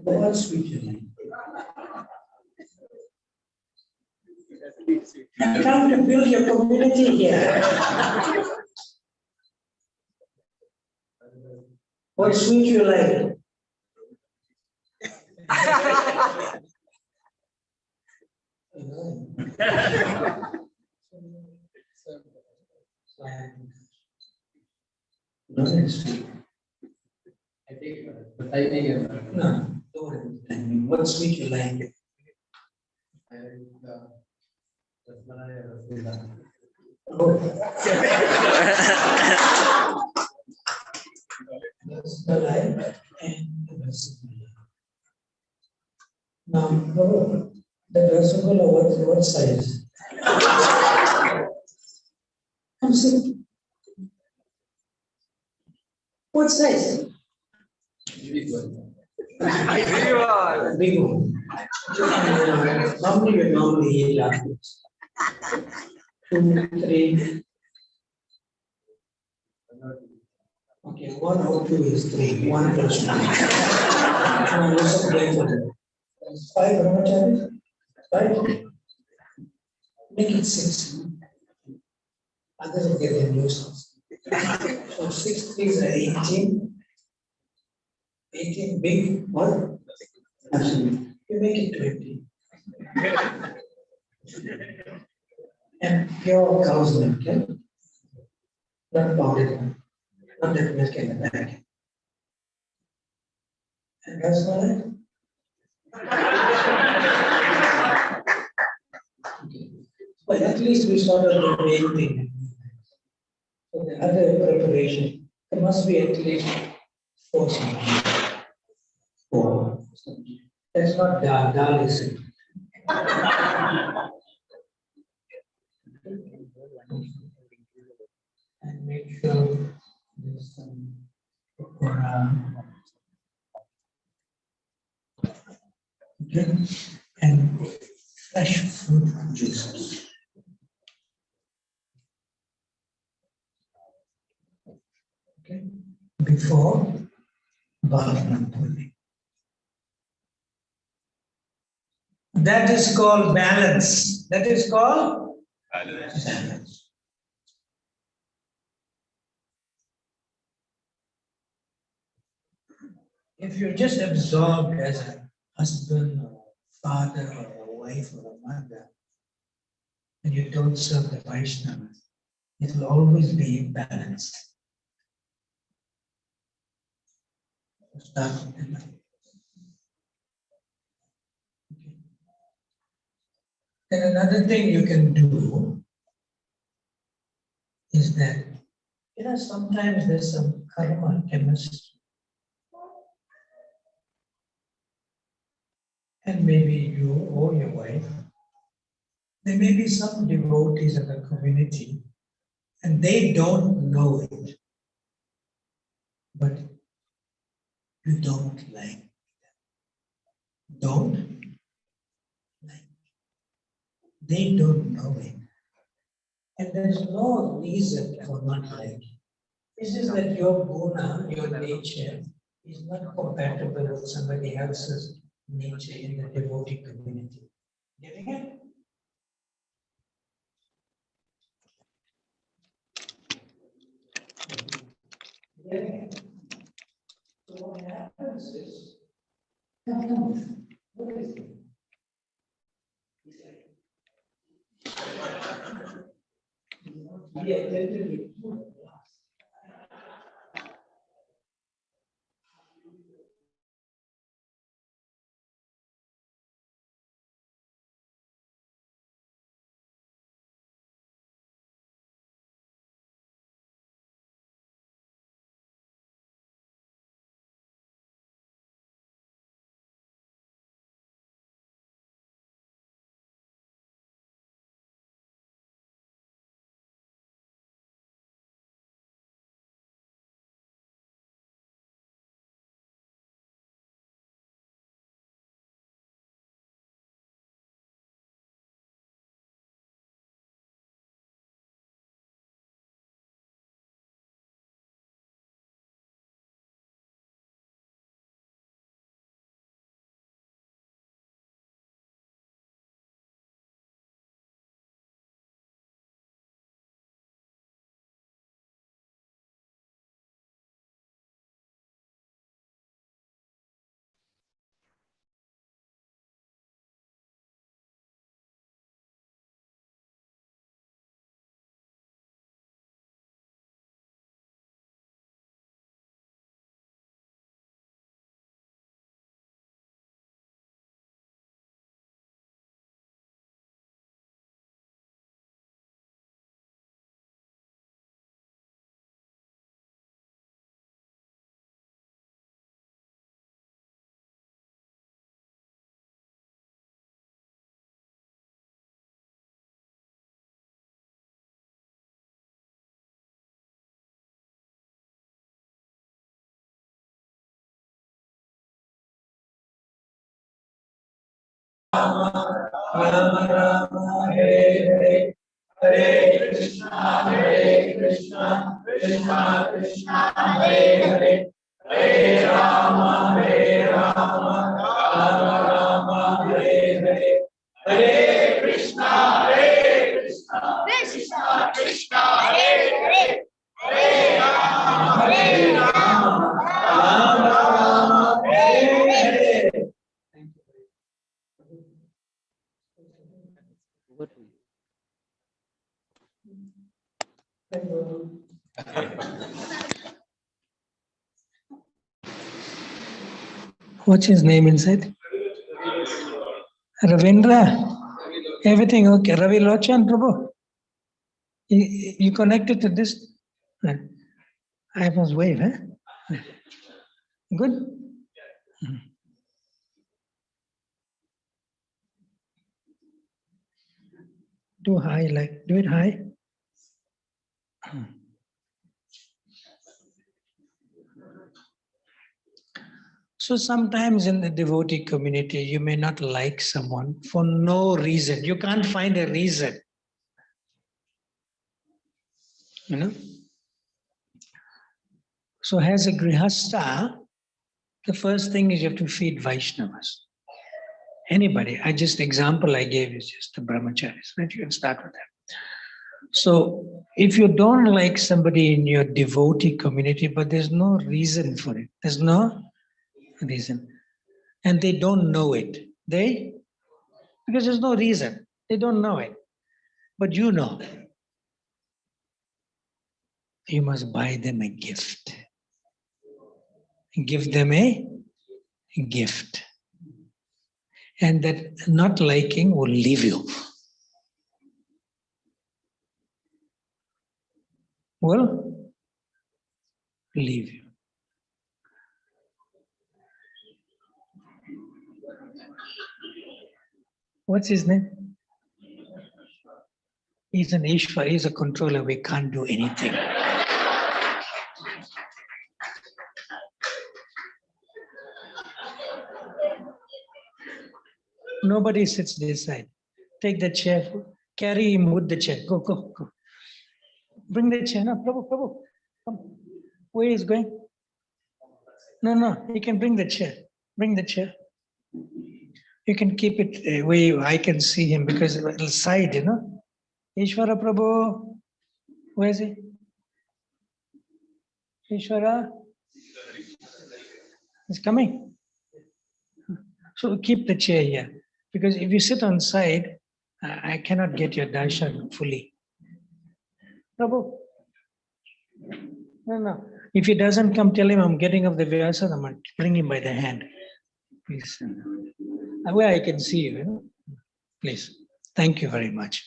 What sweet you like? I'm trying to build your community here. What sweet you like? No, sweet. I think, but I think, No, don't. What sweet you like? I like Oh. That's the life and the Rasagula. Now, the Rasagula, what size? Come see. What size? big one. Big one. Normally, we normally eat afterwards. 2, 3. Okay, 1 or 2 is 3. 1 plus 2. Now, what's the play for them? 5, how much are it? 5? Make it 6. Others will get their nuisance. So 6 3s are 18. 18 big, what? Absolutely. You make it 20. And pure cow's milk, okay? Not powdered one. Not that milk in the bag. And that's all right. Okay. But at least we started the main thing. So the other preparation, there must be at least 4 something. 4. That's not dal, dal is it. And make sure there's some pakora. Okay. And fresh fruit juices. Okay. Before Bhagavata pudding. That is called balance. That is called balance. If you're just absorbed as a husband or a father or a wife or a mother, and you don't serve the Vaishnavas, it will always be imbalanced. Start with the life. Okay. Then another thing you can do is that, sometimes there's some karma chemistry. And maybe you or your wife, there may be some devotees in the community and they don't know it, but you don't like them. Don't like. They don't know it. And there's no reason for not liking. This is that your guna, your nature, is not compatible with somebody else's nature in the devotee community. Getting it? Getting it? So what happens is, what is it? Be attentive to Rama Rama, Hare Hare, Hare Krishna, Krishna Krishna, Hare Hare, Hare Rama, Rama Rama, Hare Hare, Hare Krishna, Krishna Krishna, Hare Hare, Hare Rama, Rama Rama, Hare Hare. What's his name inside? Ravindra. Everything okay. Ravi Lochan, Prabhu. You connected to this? I must wave, huh? Good? Do high, like, do it high. So sometimes in the devotee community, you may not like someone for no reason. You can't find a reason. You know? So as a grihastha, the first thing is you have to feed Vaishnavas. Anybody. Example I gave is just the brahmacharis, right? You can start with that. So if you don't like somebody in your devotee community, but there's no reason for it, there's no reason, and they don't know it, because there's no reason, they don't know it, but you know, you must buy them a gift. Give them a gift. And that not liking will leave you. Will leave you. What's his name? He's an Ishvara, he's a controller, we can't do anything. Nobody sits this side. Take the chair, carry him with the chair. Go, go, go. Bring the chair. No, Prabhu, come. Where is going? No, you can bring the chair. Bring the chair. You can keep it where I can see him because it'll side, you know. Ishvara Prabhu, where is he? Ishvara? He's coming. So keep the chair here. Because if you sit on side, I cannot get your darshan fully. Prabhu. No. If he doesn't come, tell him I'm getting off the Vyasa, I'm going to bring him by the hand. Please. Where I can see you, you know? Please. Thank you very much.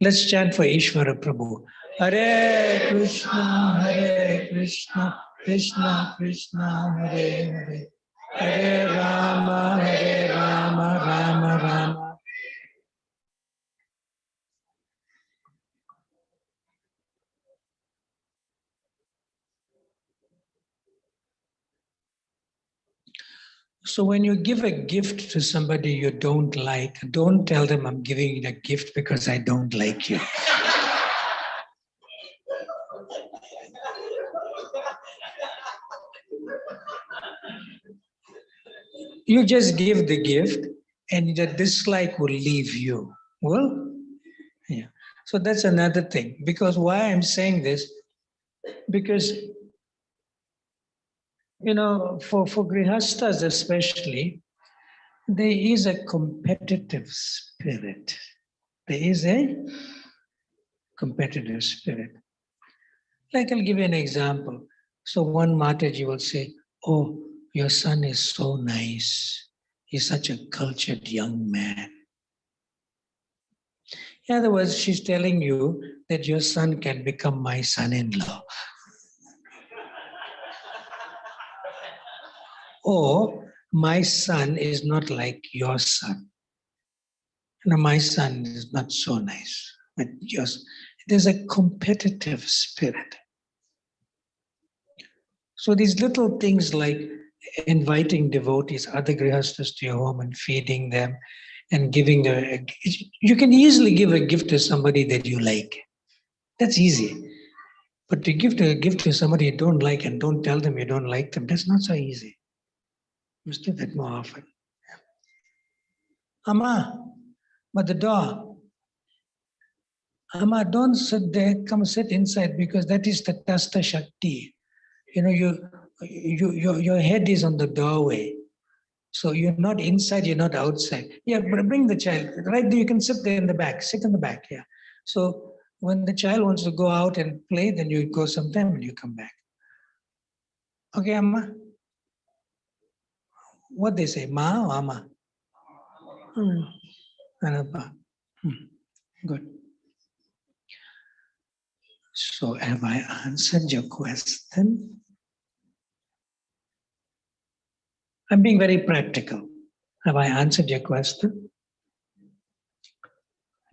Let's chant for Ishvara Prabhu. Hare Krishna, Krishna Krishna, Hare Hare. Hare Rama, Rama Rama. So when you give a gift to somebody you don't like, don't tell them I'm giving you a gift because I don't like you. You just give the gift and the dislike will leave you. Well, yeah. So that's another thing. Because why I'm saying this, because, you know, for grihastas especially, there is a competitive spirit. There is a competitive spirit. Like I'll give you an example. So one Mataji will say, oh, your son is so nice. He's such a cultured young man. In other words, she's telling you that your son can become my son-in-law. Or my son is not like your son. No, my son is not so nice. But yours, there's a competitive spirit. So these little things like inviting devotees, other grihasthas to your home and feeding them and giving them. You can easily give a gift to somebody that you like. That's easy. But to give a gift to somebody you don't like and don't tell them you don't like them, that's not so easy. You must do that more often. Amma, but the door. Amma, don't sit there, come sit inside because that is the Tasta Shakti. You know, your head is on the doorway. So you're not inside, you're not outside. Yeah, but bring the child. Right there, you can sit there in the back. Sit in the back, yeah. So when the child wants to go out and play, then you go sometime and you come back. Okay, Amma? What they say, Ma or Amma? Anapa. Good. So have I answered your question? I'm being very practical. Have I answered your question?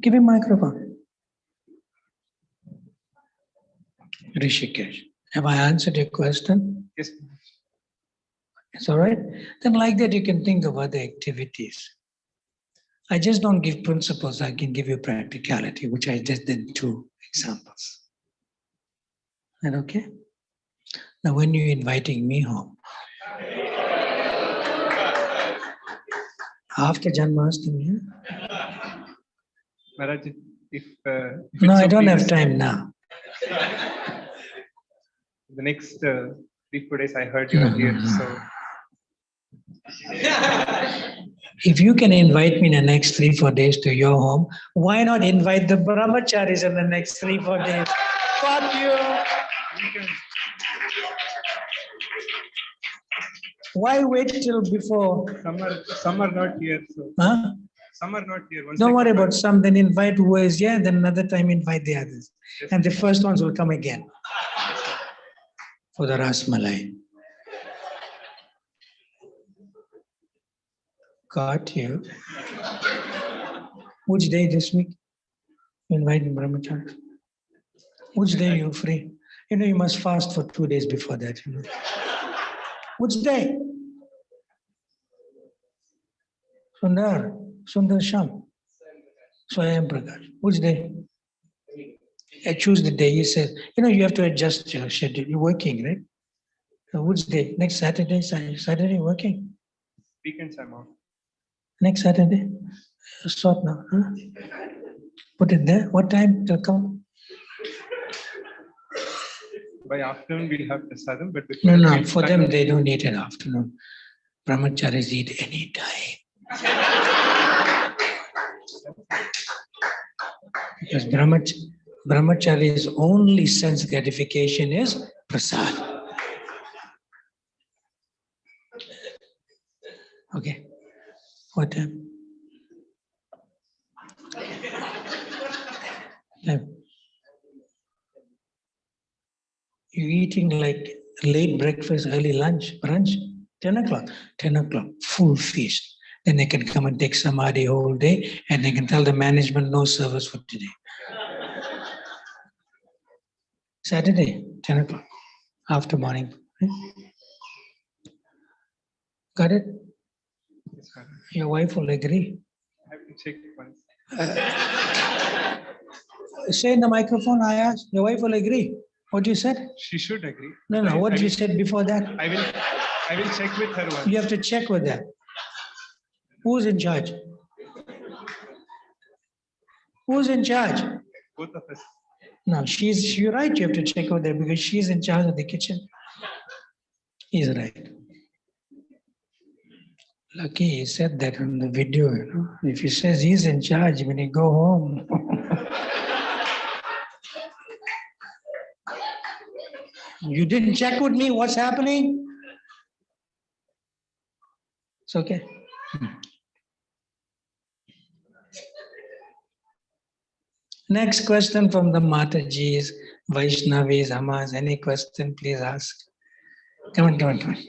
Give me a microphone. Rishikesh, have I answered your question? Yes. It's all right. Then like that you can think of other activities. I just don't give principles, I can give you practicality, which I just did 2 examples. Is that okay? Now when you're inviting me home, after Janmashtami, Maharaj, if no, it's I don't okay, have time now. The next 3-4 days I heard you are here, so If you can invite me in the next 3-4 days to your home, why not invite the brahmacharis in the next 3-4 days? Fuck you! Why wait till before? some are not here, so Huh? some are not here. Once Don't they worry come about back- some, then invite who is here, then another time invite the others. And the first ones will come again for the Ras Malai. Got you. Which day this week? Invite brahmacharis. Which day you free? You know, you must fast for 2 days before that. You know. Which day? Sundar Sham. Swayam Prakash. Which day? I choose the day. He says, you know, you have to adjust your schedule. You're working, right? So which day? Next Saturday? Saturday working? weekends I'm off. Next Saturday? Sort now. Huh? Put it there. What time it'll come? By afternoon we'll have prasadam, but before No, that no. we'll For plan- them, they don't eat in afternoon. Brahmacharis eat any time. Because brahmachari's only sense gratification is prasad. Okay. What time? Time. You eating like late breakfast, early lunch, brunch? 10 o'clock. 10 o'clock, full feast. Then they can come and take samadhi whole day and they can tell the management no service for today. Saturday, 10 o'clock, after morning. Got it? Yes, Maharaj. Your wife will agree. I have to check once. Say in the microphone, I asked, your wife will agree. What you said? She should agree. No, but no, what I you will- said before that? I will check with her once. You have to check with that. Who's in charge? Who's in charge? Both of us. No, you're right, you have to check with her because she's in charge of the kitchen. He's right. Lucky he said that on the video, you know. If he says he's in charge when he go home. You didn't check with me what's happening? It's okay. Next question from the Matajis, Vaishnavis, Amas. Any question, please ask. Come on, come on, come on.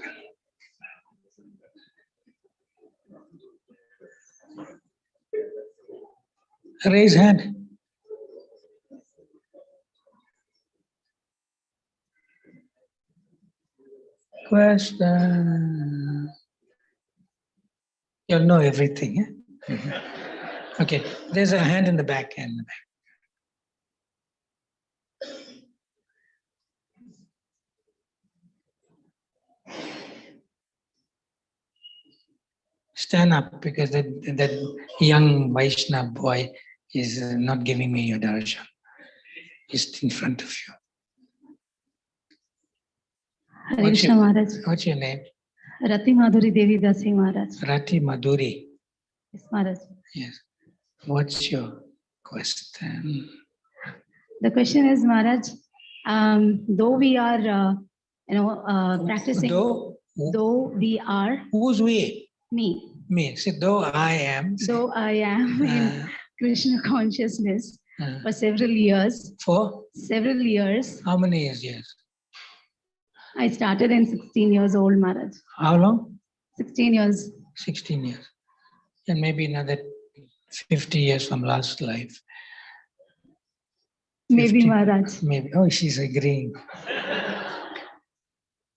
Raise hand. question. You'll know everything. Eh? Okay, there's a hand in the back. Hand in the back. Stand up because that young Vaishnava boy is not giving me your darshan. He's in front of you. Hare Krishna Maharaj. What's your name? Rati Madhuri Devi Dasi Maharaj. Rati Madhuri. Yes, Maharaj. Yes. What's your question? The question is, Maharaj, though we are, practicing, Though we are, who's we? me, Me. See, though I am. though I am in Krishna consciousness for several years. For? Several years. How many years? I started in 16 years old, Maharaj. How long? 16 years. 16 years. And maybe another 50 years from last life. Maybe, 50, Maharaj. Maybe. Oh, she's agreeing.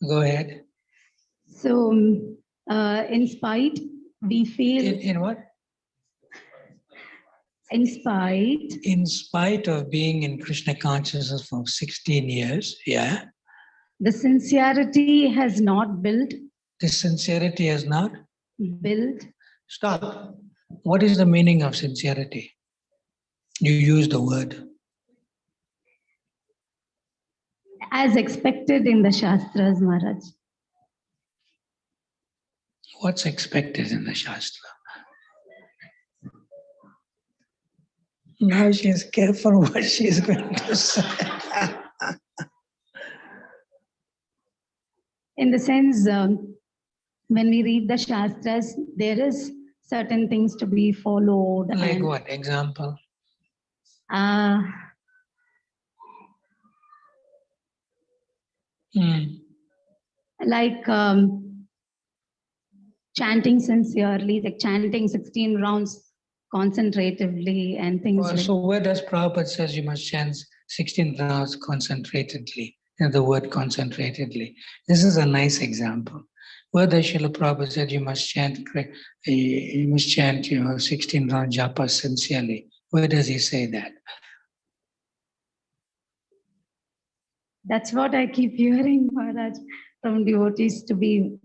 Go ahead. So, in spite, we feel... In what? In spite... In spite of being in Krishna consciousness for 16 years, yeah. The sincerity has not built. The sincerity has not? Built. Stop. What is the meaning of sincerity? You use the word. As expected in the Shastras, Maharaj. What's expected in the Shastra? Now she's careful what she's going to say. In the sense, when we read the Shastras, there is certain things to be followed. Like what? Example? Like chanting sincerely, like chanting 16 rounds concentratively and things like that. So where does Prabhupada says you must chant 16 rounds concentratedly? And the word concentratedly. This is a nice example. Where does Srila Prabhupada said you must chant 16 round japa sincerely? Where does he say that? That's what I keep hearing, Maharaj, from devotees to be,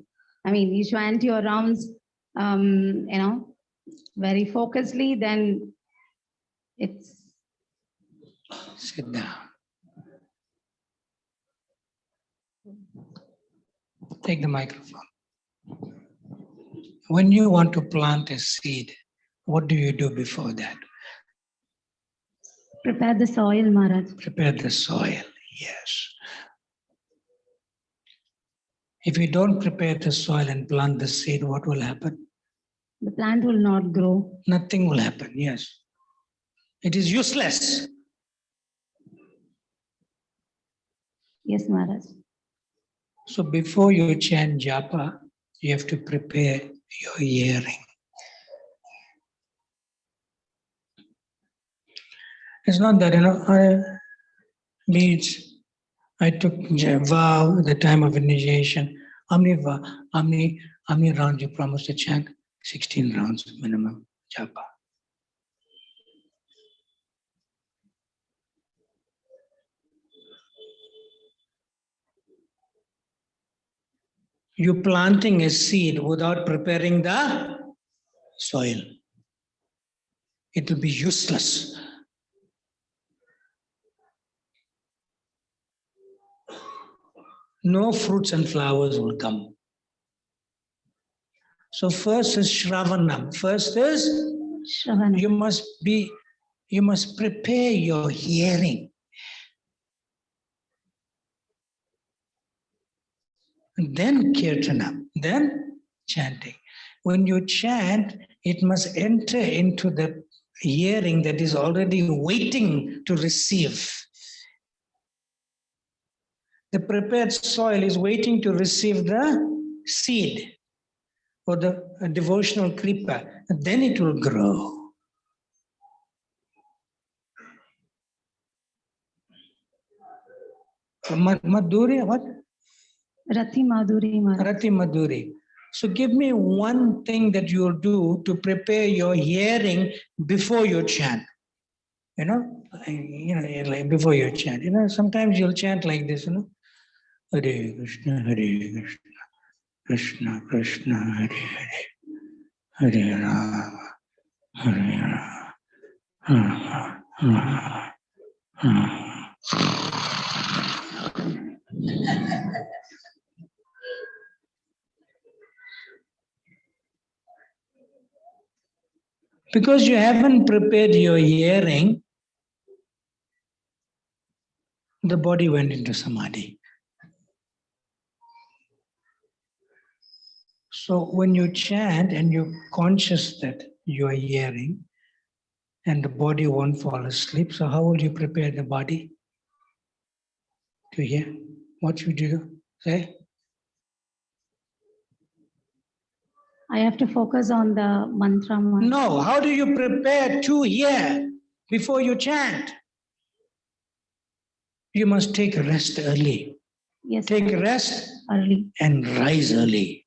you chant your rounds, very focusedly, then it's... Sit down. Take the microphone. When you want to plant a seed, what do you do before that? Prepare the soil, Maharaj. Prepare the soil, yes. If you don't prepare the soil and plant the seed, what will happen? The plant will not grow. Nothing will happen, yes. It is useless. Yes, Maharaj. So before you chant japa, you have to prepare your hearing. It's not that, I took vow at the time of initiation. How many rounds you promised to chant? 16 rounds minimum japa. You're planting a seed without preparing the soil. It will be useless. No fruits and flowers will come. So first is Shravanam. First is Shravanam. You must prepare your hearing. And then Kirtanam, then chanting. When you chant, it must enter into the hearing that is already waiting to receive. The prepared soil is waiting to receive the seed or the devotional kripa, and then it will grow. Madhurya, what? Rati Madhuri Maharaj. Rati Madhuri. So give me one thing that you'll do to prepare your hearing before you chant. Like before you chant. Sometimes you'll chant like this, Hare Krishna, Hare Krishna, Krishna Krishna, Hare Hare, Hare Rama, Hare Rama. Because you haven't prepared your hearing, the body went into samadhi. So when you chant and you're conscious that you are hearing and the body won't fall asleep, so how will you prepare the body to hear? What should you do? Say? I have to focus on the mantra. Maharaj. No, how do you prepare to hear before you chant? You must take a rest early. Yes. Take a rest Early. and rise early.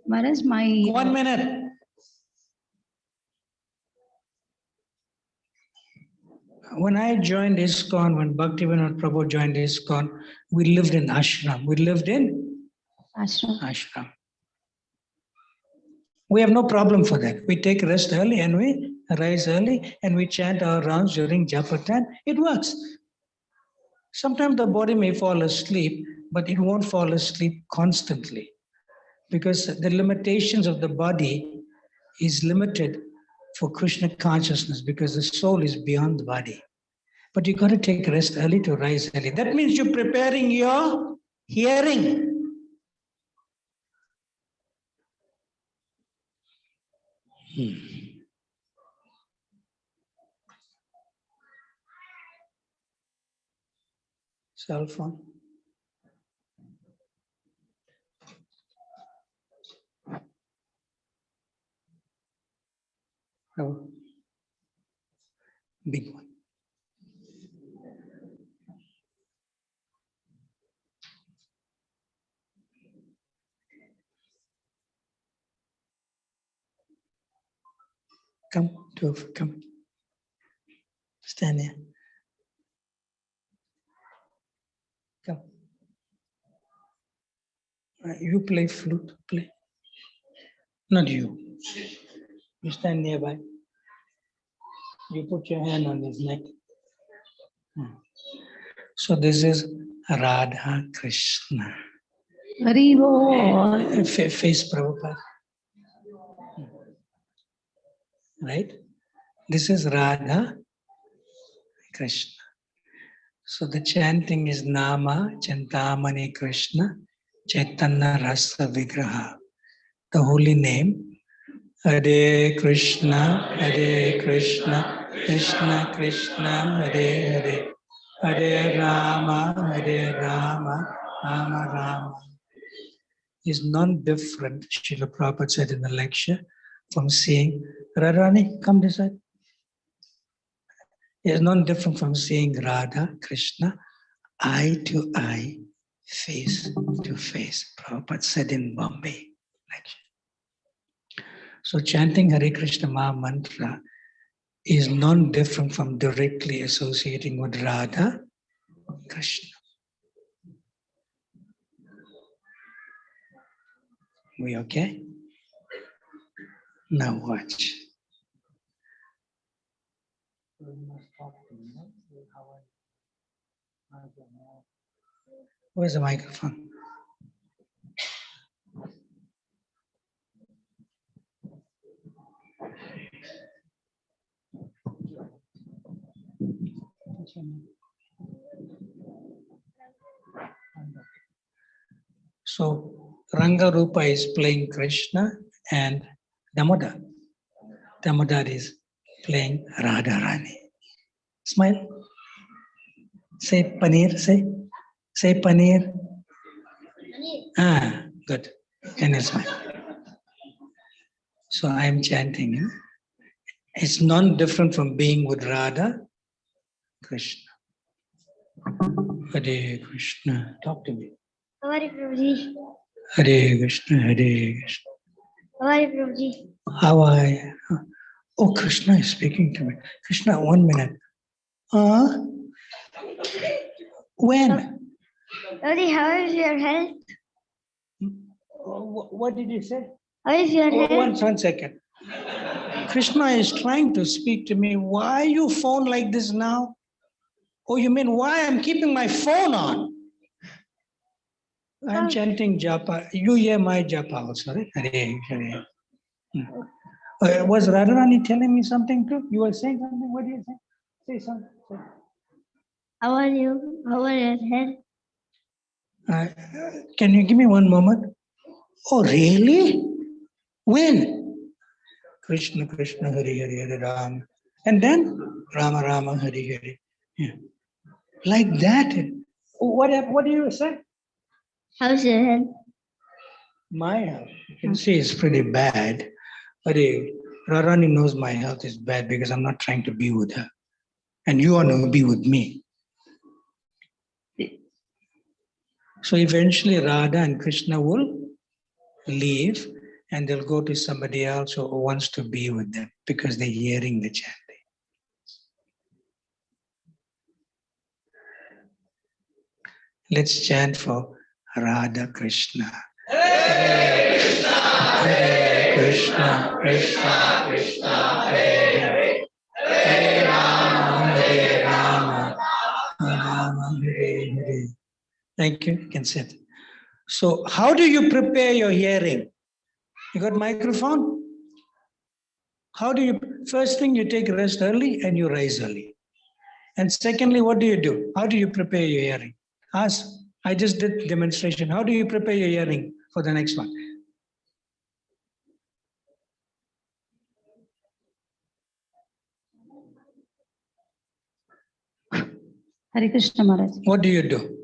Maharaj, my 1 minute. When I joined ISKCON, when Bhaktivinoda Prabhu joined ISKCON, we lived in ashram. We lived in ashram. We have no problem for that. We take rest early and we rise early and we chant our rounds during japa time. It works. Sometimes the body may fall asleep, but it won't fall asleep constantly because the limitations of the body is limited for Krishna consciousness because the soul is beyond the body. But you got to take rest early to rise early. That means you're preparing your hearing. Cell phone. Oh. Big one. Come. Stand here. Come. You play flute, play. Not you. You stand nearby. You put your hand on his neck. So this is Radha Krishna. Hari Bol. Face Prabhupada. Right? This is Radha Krishna. So the chanting is Nama Chantamani Krishna Chaitanya Rasa Vigraha. The holy name, Hare Krishna, Krishna Krishna, Hare Hare, Hare Rama, Rama Rama, is non-different, Srila Prabhupada said in the lecture, from saying, Radharani, come this side. It is non-different from saying Radha, Krishna, eye to eye, face to face. Prabhupada said in Bombay lecture. So chanting Hare Krishna Maha Mantra is non-different from directly associating with Radha, Krishna. We okay? Now watch. Where's the microphone? So Ranga Rupa is playing Krishna and Damodar. Damodar is playing Radharani. Smile. Say paneer. Say paneer. Ah, good. And you smile. So I am chanting. It's non-different from being with Radha, Krishna. Hare Krishna. Talk to me. How are you, Prabhuji? Hare Krishna, Hare Krishna. How are you, Prabhuji? How are you? Oh, Krishna is speaking to me. Krishna, 1 minute. When? Prabhuji, how is your health? What did you say? How is your Oh, health? one second. Krishna is trying to speak to me. Why you phone like this now? Oh, you mean why I'm keeping my phone on? I'm chanting japa. You hear my japa also, right? Hare, Hare. Was Radharani telling me something too? You were saying something? What do you say? Say something. How are you? How are your health? Can you give me one moment? Oh, really? When? Krishna, Krishna, Hare, Hare, Hare Ram. And then Rama, Rama, Hare, Hare. Yeah. Like that. What do you say? How's your health? My health, you can see, is pretty bad. But Radharani knows my health is bad because I'm not trying to be with her. And you want to be with me. So eventually Radha and Krishna will leave and they'll go to somebody else who wants to be with them because they're hearing the chanting. Let's chant for Radha Krishna. Hare Krishna, Hare Krishna, Krishna Krishna, Hare Hare. Hare Rama, Hare Rama, Rama Hare Hare. Thank you. You can sit. So, how do you prepare your hearing? You got microphone? How do you? First thing, you take rest early and you rise early. And secondly, what do you do? How do you prepare your hearing? Ask. I just did demonstration. How do you prepare your hearing for the next one? Hare Krishna Maharaj. What do you do?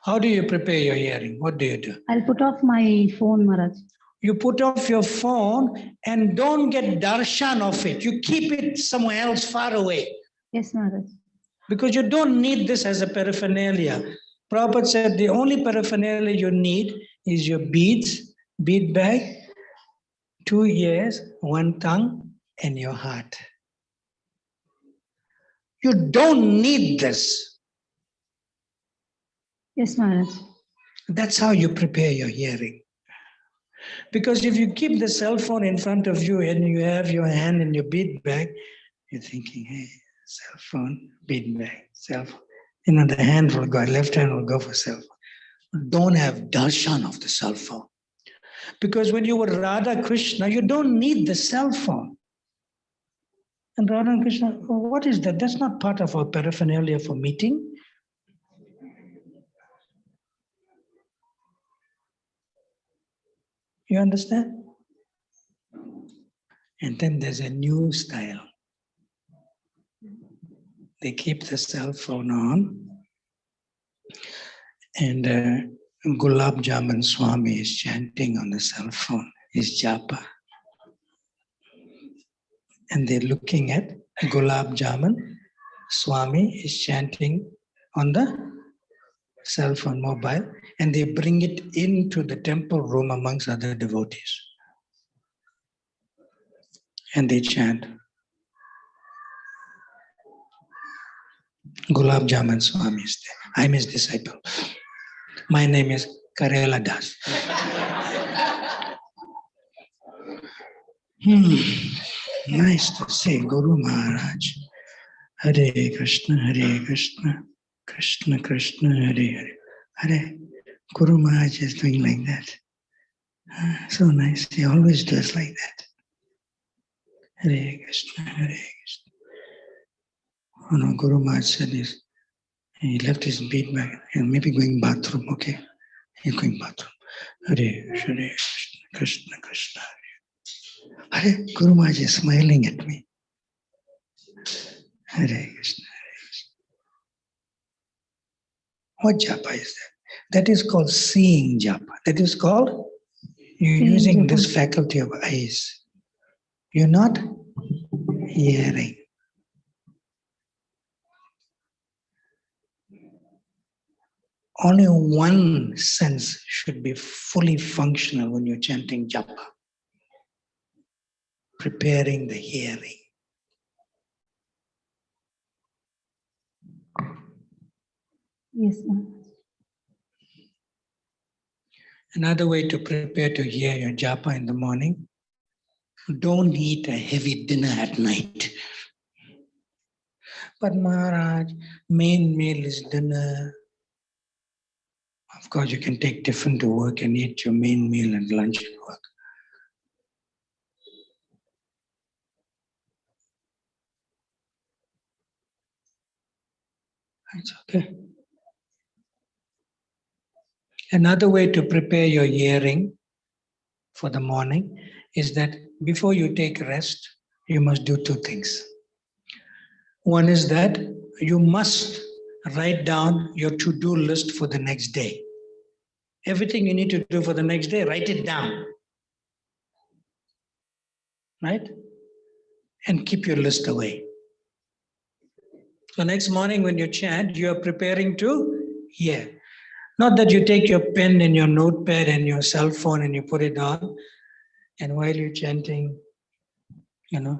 How do you prepare your hearing? What do you do? I'll put off my phone, Maharaj. You put off your phone and don't get darshan of it. You keep it somewhere else far away. Yes, Maharaj. Because you don't need this as a paraphernalia. Prabhupada said the only paraphernalia you need is your beads, bead bag, 2 ears, 1 tongue, and your heart. You don't need this. Yes, Maharaj. That's how you prepare your hearing. Because if you keep the cell phone in front of you and you have your hand in your bead bag, you're thinking, hey, cell phone, bead bag, cell phone. You know, the hand will go, left hand will go for cell phone. Don't have darshan of the cell phone. Because when you were Radha Krishna, you don't need the cell phone. And Radha and Krishna, what is that? That's not part of our paraphernalia for meeting. You understand? And then there's a new style. They keep the cell phone on. And Gulab Jamun Swami is chanting on the cell phone, his japa. And they're looking at Gulab Jamun. Swami is chanting on the cell phone mobile, and they bring it into the temple room amongst other devotees. And they chant. Gulab Jamun Swami is there. I'm his disciple. My name is Karela Das. Nice to see Guru Maharaj. Hare Krishna, Hare Krishna, Krishna Krishna, Hare Hare. Hare, Guru Maharaj is doing like that. So nice. He always does like that. Hare Krishna, Hare Krishna. Oh no, Guru Maharaj said this. He left his bead bag and maybe going bathroom. Okay, he's going bathroom. Hare Krishna, Hare Krishna, Krishna Krishna. Hare, Guru Maharaj is smiling at me. Hare Krishna, Hare Krishna. What japa is that? That is called seeing japa. That is called you're using this faculty of eyes. You're not hearing. only one sense should be fully functional when you're chanting japa. Preparing the hearing. Yes, Maharaj. Another way to prepare to hear your japa in the morning, don't eat a heavy dinner at night. But Maharaj, main meal is dinner. Of course, you can take tiffin to work and eat your main meal and lunch at work. It's okay. Another way to prepare your hearing for the morning is that before you take rest, you must do two things. One is that you must write down your to-do list for the next day. Everything you need to do for the next day, write it down. Right? And keep your list away. So next morning when you chant, you are preparing to hear. Not that you take your pen and your notepad and your cell phone and you put it on, and while you're chanting, Hare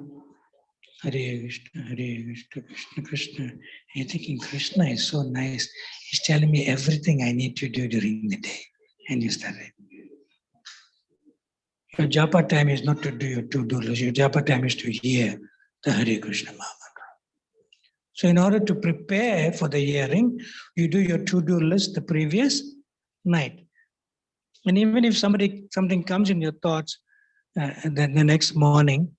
Krishna, Krishna Krishna, you're thinking Krishna is so nice. He's telling me everything I need to do during the day. And you start it. Your japa time is not to do your to-do list. Your japa time is to hear the Hare Krishna Mahamantra. So in order to prepare for the hearing, you do your to-do list the previous night. And even if something comes in your thoughts, and then the next morning,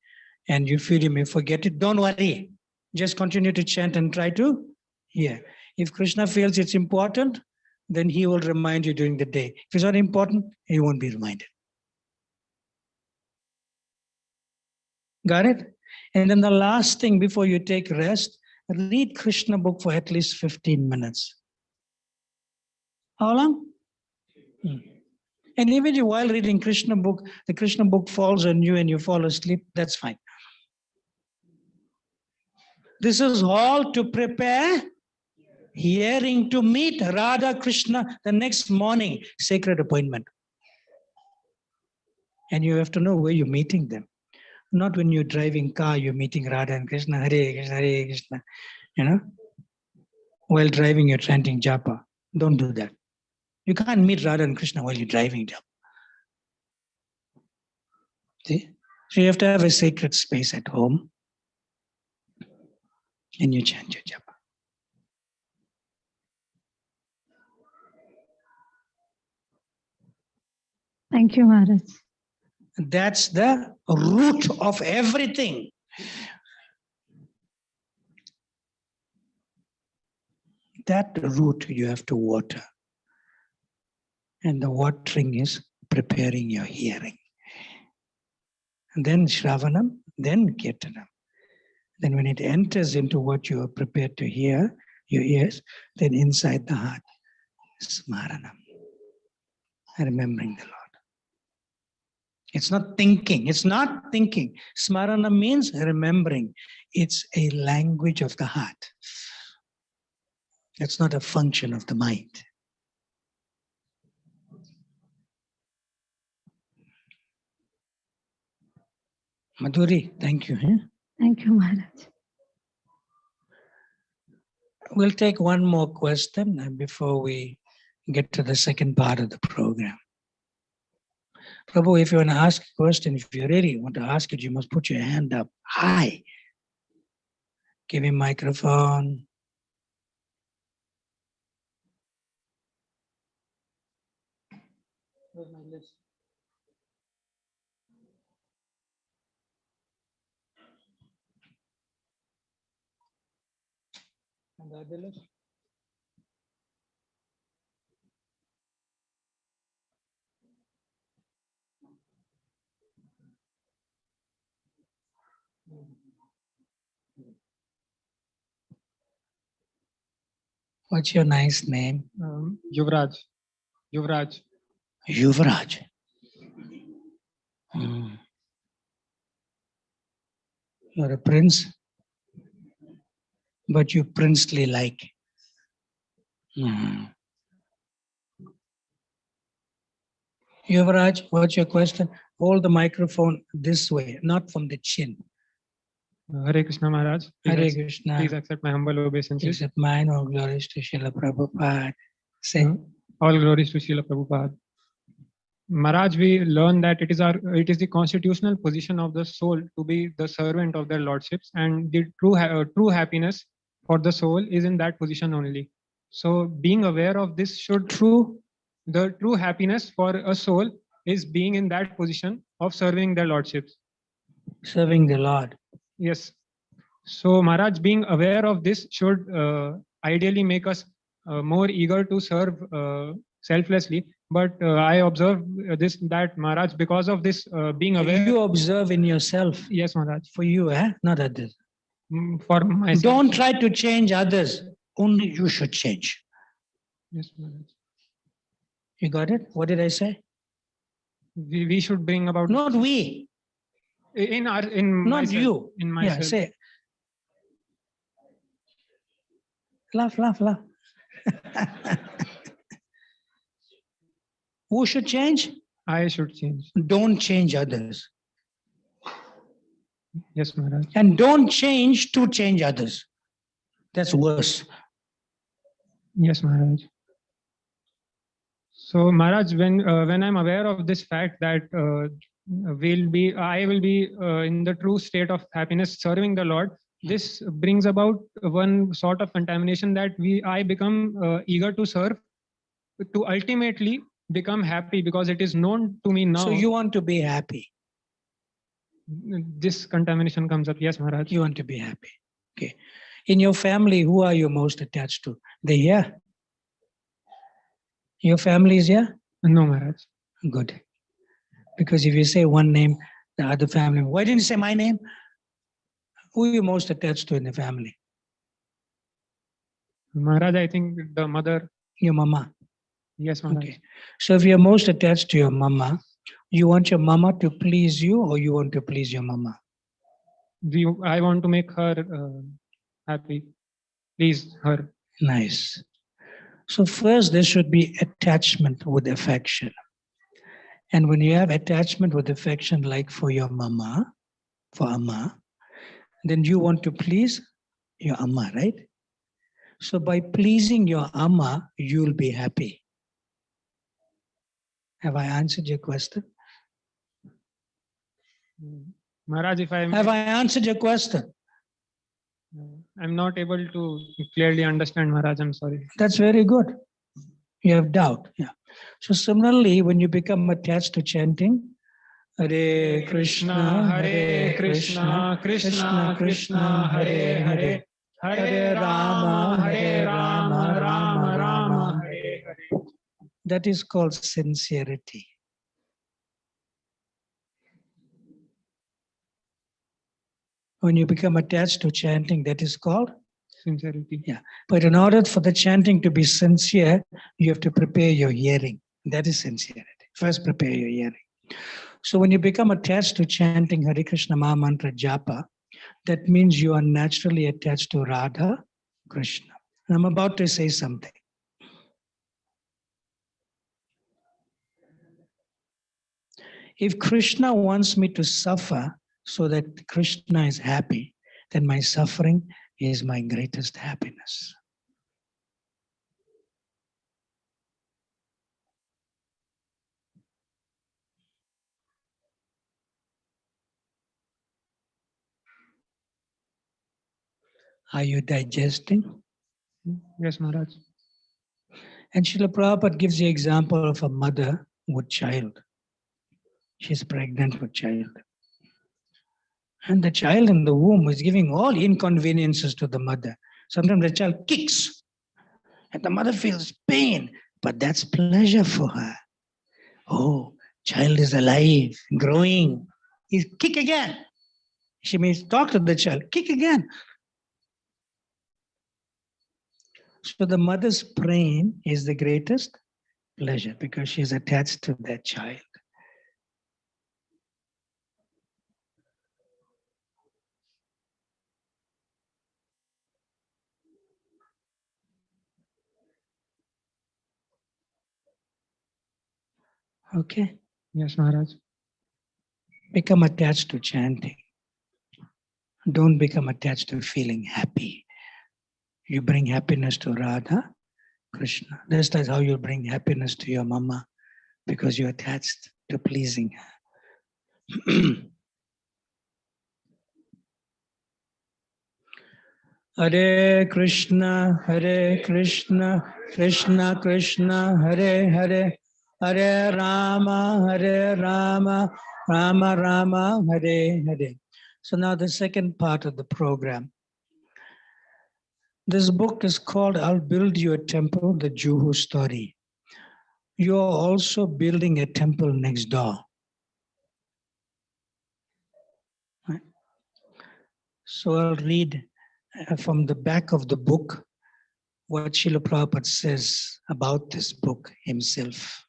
and you feel you may forget it, don't worry. Just continue to chant and try to hear. If Krishna feels it's important, then he will remind you during the day. If it's not important, he won't be reminded. Got it? And then the last thing before you take rest, read Krishna book for at least 15 minutes. How long? And even while reading Krishna book, the Krishna book falls on you and you fall asleep, that's fine. This is all to prepare hearing to meet Radha Krishna the next morning, sacred appointment. And you have to know where you're meeting them. Not when you're driving car, you're meeting Radha and Krishna, Hare Krishna, Hare Krishna. While driving, you're chanting japa. Don't do that. You can't meet Radha and Krishna while you're driving japa. See? So you have to have a sacred space at home and you chant your japa. Thank you, Maharaj. That's the root of everything. That root you have to water. And the watering is preparing your hearing. And then Shravanam, then Kirtanam. Then when it enters into what you are prepared to hear, your ears, then inside the heart, Smaranam. Remembering the Lord. It's not thinking. It's not thinking. Smarana means remembering. It's a language of the heart. It's not a function of the mind. Madhuri, thank you. Thank you, Maharaj. We'll take one more question before we get to the second part of the program. Prabhu, if you want to ask a question, if you really want to ask it, you must put your hand up high. Give him microphone. Where's my list? And the other list? What's your nice name? Yuvraj. Yuvraj. Yuvraj. You're a prince, but you princely like. Yuvraj, what's your question? Hold the microphone this way, not from the chin. Hare Krishna Maharaj. Hare Krishna. Please accept my humble obeisances. Except mine, all glories to Srila Prabhupada. Say, All glories to Srila Prabhupada. Maharaj, we learn that it is the constitutional position of the soul to be the servant of their lordships, and the true happiness for the soul is in that position only. So, being aware of this the true happiness for a soul is being in that position of serving their lordships. serving the Lord. Yes. So, Maharaj, being aware of this should ideally make us more eager to serve selflessly. But I observe that Maharaj, because of this being aware. You observe in yourself. Yes, Maharaj. For you, not others. For myself. Don't try to change others. Only you should change. Yes, Maharaj. You got it? What did I say? We should bring about. Not we. Not myself, you. In myself. Yeah, say. Laugh, laugh, laugh. Who should change? I should change. Don't change others. Yes, Maharaj. And don't change to change others. That's worse. Yes, Maharaj. So, Maharaj, when I'm aware of this fact that I will be in the true state of happiness serving the Lord, this brings about one sort of contamination that I become eager to serve, to ultimately become happy, because it is known to me now. So you want to be happy. This contamination comes up. Yes, Maharaj. You want to be happy. Okay. In your family, who are you most attached to? They here? Your family is here? No, Maharaj. Good. Because if you say one name, the other family, why didn't you say my name? Who are you most attached to in the family? Maharaj, I think the mother. Your mama. Yes, Maharaj. Okay. So if you're most attached to your mama, you want your mama to please you, or you want to please your mama? I want to make her happy. Please her. Nice. So first there should be attachment with affection. And when you have attachment with affection, like for your mama, for amma, then you want to please your amma, right? So by pleasing your amma, you'll be happy. Have I answered your question? Maharaj, if Have I answered your question? I'm not able to clearly understand, Maharaj. I'm sorry. That's very good. You have doubt. Yeah. So similarly, when you become attached to chanting, Hare Krishna, Hare Krishna, Krishna Krishna, Hare Hare, Hare Rama, Hare Rama, Rama Rama, Hare Hare. That is called sincerity. When you become attached to chanting, that is called sincerity. Yeah. But in order for the chanting to be sincere, you have to prepare your hearing. That is sincerity. First, prepare your hearing. So when you become attached to chanting Hare Krishna Maha Mantra Japa, that means you are naturally attached to Radha Krishna. And I'm about to say something. If Krishna wants me to suffer so that Krishna is happy, then my suffering is my greatest happiness. Are you digesting? Yes, Maharaj. And Srila Prabhupada gives the example of a mother with child. She's pregnant with child. And the child in the womb is giving all inconveniences to the mother. Sometimes the child kicks and the mother feels pain, but that's pleasure for her. Oh, child is alive, growing. He's kick again. She may talk to the child, kick again. So the mother's pain is the greatest pleasure because she's attached to that child. Okay? Yes, Maharaj. Become attached to chanting. Don't become attached to feeling happy. You bring happiness to Radha, Krishna. That's how you bring happiness to your mama, because you're attached to pleasing her. Hare Krishna, Krishna Krishna, Hare Hare, Hare Rama, Rama Rama, Hare Hare. So now the second part of the program. This book is called I'll Build You a Temple, the Juhu Story. You're also building a temple next door. Right? So I'll read from the back of the book what Srila Prabhupada says about this book himself.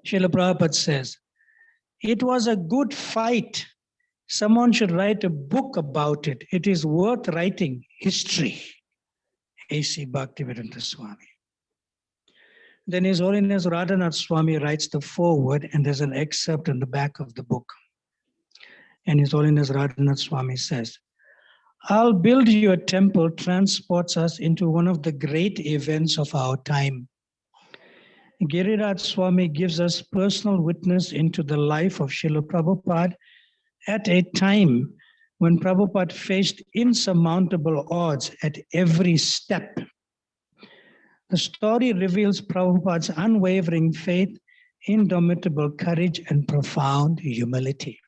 Srila Prabhupada says, it was a good fight. Someone should write a book about it. It is worth writing history. A.C. Bhaktivedanta Swami. Then His Holiness Radhanath Swami writes the foreword, and there's an excerpt in the back of the book. And His Holiness Radhanath Swami says, I'll Build You a Temple transports us into one of the great events of our time. Giriraj Swami gives us personal witness into the life of Srila Prabhupada at a time when Prabhupada faced insurmountable odds at every step. The story reveals Prabhupada's unwavering faith, indomitable courage, and profound humility.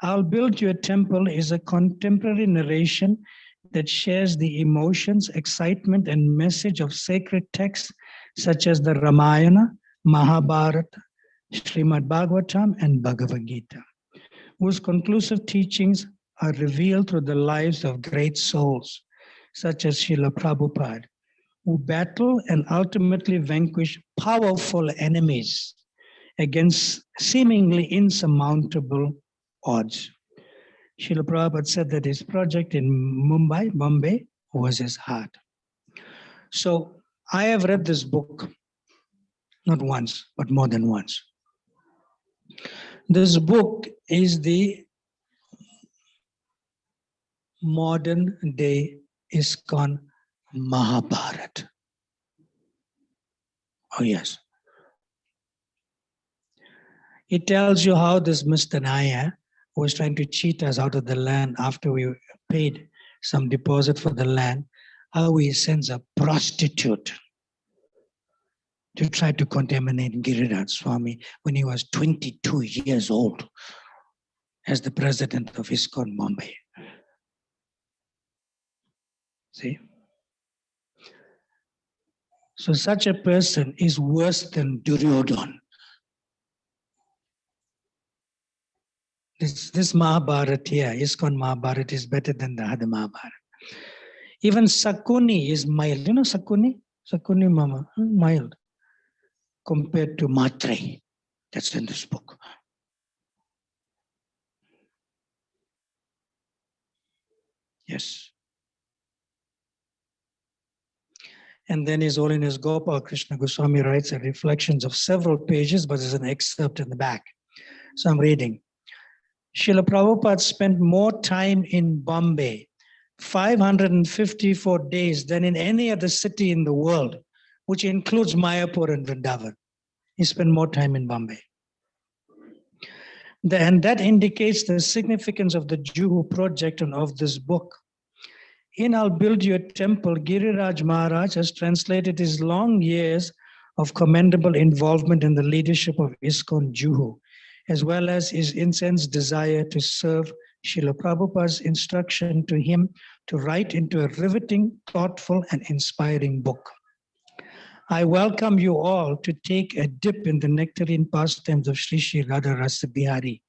I'll Build You a Temple is a contemporary narration that shares the emotions, excitement, and message of sacred texts such as the Ramayana, Mahabharata, Srimad Bhagavatam, and Bhagavad Gita, whose conclusive teachings are revealed through the lives of great souls such as Srila Prabhupada, who battle and ultimately vanquish powerful enemies against seemingly insurmountable odds. Srila Prabhupada said that his project in Bombay, was his heart. So I have read this book, not once, but more than once. This book is the modern day ISKCON Mahabharata. Oh yes. It tells you how this Mr. Naya was trying to cheat us out of the land after we paid some deposit for the land, how he sends a prostitute to try to contaminate Giriraj Swami when he was 22 years old as the president of ISKCON Bombay. See? So such a person is worse than Duryodhan. This Mahabharata here, ISKCON Mahabharata, is better than the other Mahabharata. Even Sakuni is mild. You know Sakuni? Sakuni Mama, mild compared to Matre. That's in this book. Yes. And then His Holiness Gopal Krishna Goswami writes a reflections of several pages, but there's an excerpt in the back. So I'm reading. Srila Prabhupada spent more time in Bombay, 554 days, than in any other city in the world, which includes Mayapur and Vrindavan. He spent more time in Bombay. And that indicates the significance of the Juhu project and of this book. In I'll Build You a Temple, Giriraj Maharaj has translated his long years of commendable involvement in the leadership of ISKCON Juhu, as well as his intense desire to serve Srila Prabhupada's instruction to him to write into a riveting, thoughtful, and inspiring book. I welcome you all to take a dip in the nectarine pastimes of Sri Sri Radha Rasa Bihari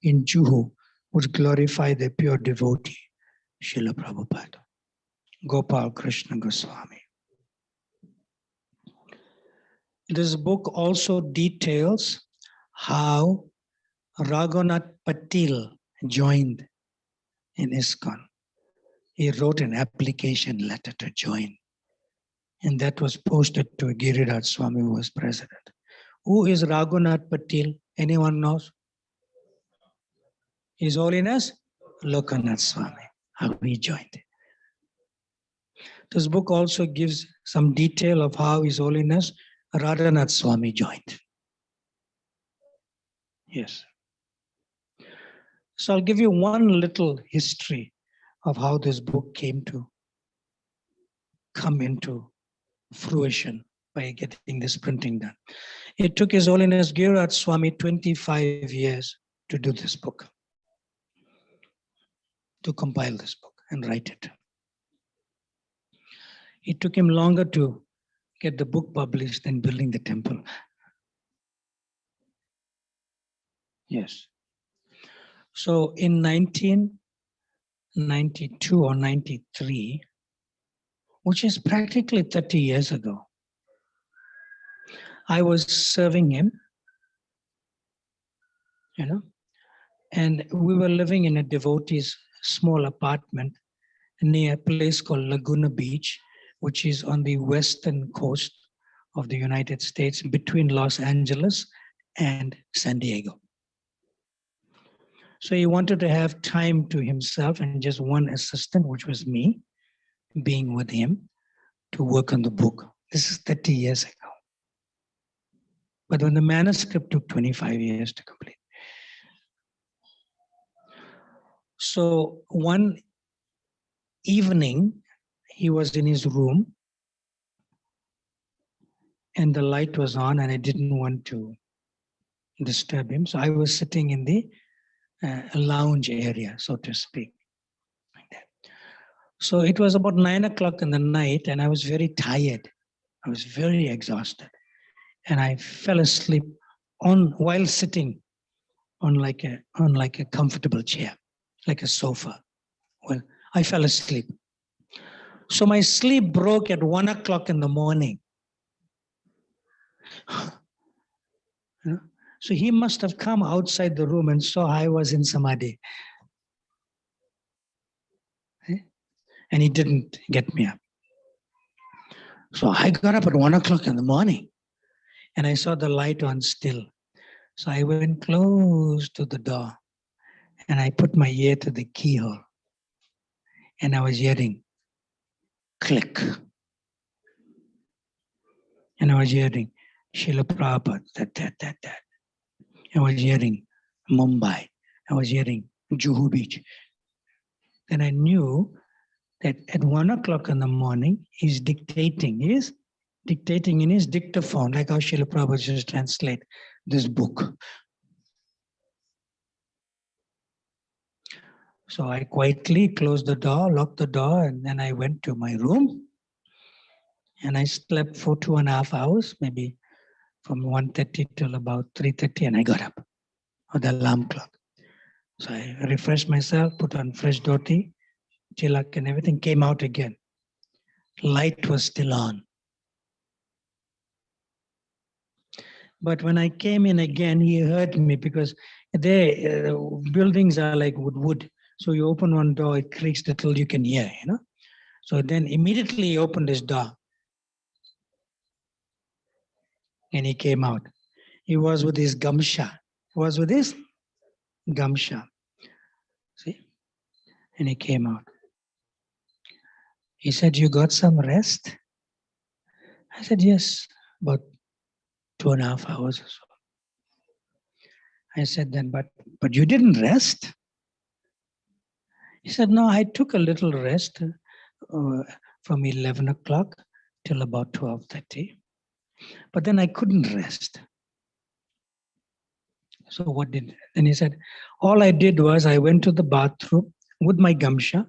in Juhu, which glorify the pure devotee, Srila Prabhupada. Gopal Krishna Goswami. This book also details how Raghunath Patil joined in ISKCON. He wrote an application letter to join And that was posted to Giriraj Swami, who was president. Who is Raghunath Patil? Anyone knows? His Holiness Lokanath Swami, how he joined. This book also gives some detail of how His Holiness Radhanath Swami joined. Yes. So I'll give you one little history of how this book came to come into fruition by getting this printing done. It took His Holiness Giriraj Swami 25 years to do this book, to compile this book and write it. It took him longer to get the book published than building the temple. Yes. So in 1992 or 93, which is practically 30 years ago, I was serving him, and we were living in a devotee's small apartment near a place called Laguna Beach, which is on the western coast of the United States between Los Angeles and San Diego. So he wanted to have time to himself and just one assistant, which was me, being with him to work on the book. This is 30 years ago. But when the manuscript took 25 years to complete. So one evening, he was in his room and the light was on and I didn't want to disturb him. So I was sitting in the lounge area, so to speak. Like that. So it was about 9 o'clock in the night and I was very tired. I was very exhausted. And I fell asleep while sitting on like a comfortable chair, like a sofa. Well, I fell asleep. So my sleep broke at 1 o'clock in the morning. So he must have come outside the room and saw I was in samadhi. And he didn't get me up. So I got up at 1 o'clock in the morning and I saw the light on still. So I went close to the door and I put my ear to the keyhole and I was hearing click. And I was hearing Srila Prabhupada, that. I was hearing Mumbai. I was hearing Juhu Beach. Then I knew that at 1 o'clock in the morning, he's dictating in his dictaphone, like how Srila Prabhupada just translate this book. So I quietly closed the door, locked the door, and then I went to my room. And I slept for 2.5 hours, maybe from 1:30 till about 3:30, and I got up with the alarm clock. So I refreshed myself, put on fresh dhoti, tilak and everything, came out again. Light was still on. But when I came in again, he heard me because the buildings are like wood. So you open one door, it creaks little, you can hear, So then immediately he opened his door. And he came out. He was with his gamsha. See? And he came out. He said, "You got some rest?" I said, "Yes, about 2.5 hours or so." I said, "Then, but you didn't rest?" He said, "No, I took a little rest from 11 o'clock till about 12:30. But then I couldn't rest." So then he said, "All I did was I went to the bathroom with my gamsha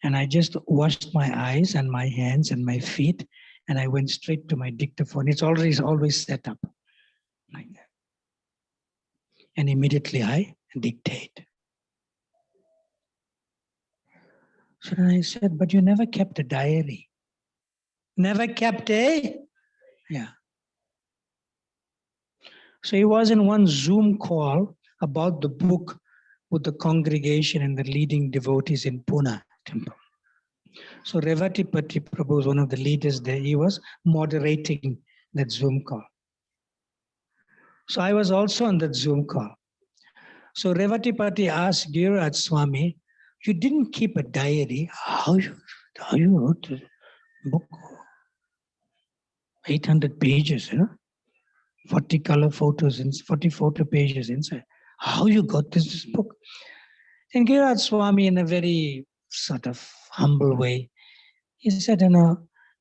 and I just washed my eyes and my hands and my feet and I went straight to my dictaphone. It's always set up like that. And immediately I dictate." So then I said, "But you never kept a diary." Never kept a? Yeah. So he was in one Zoom call about the book with the congregation and the leading devotees in Pune temple. So Revatipati Prabhu was one of the leaders there. He was moderating that Zoom call. So I was also on that Zoom call. So Revatipati asked Giriraj Swami, you didn't keep a diary. How you wrote the book? 800 pages, 40 color photos and 40 photo pages inside. How you got this book? And Giriraj Swami, in a very sort of humble way, he said,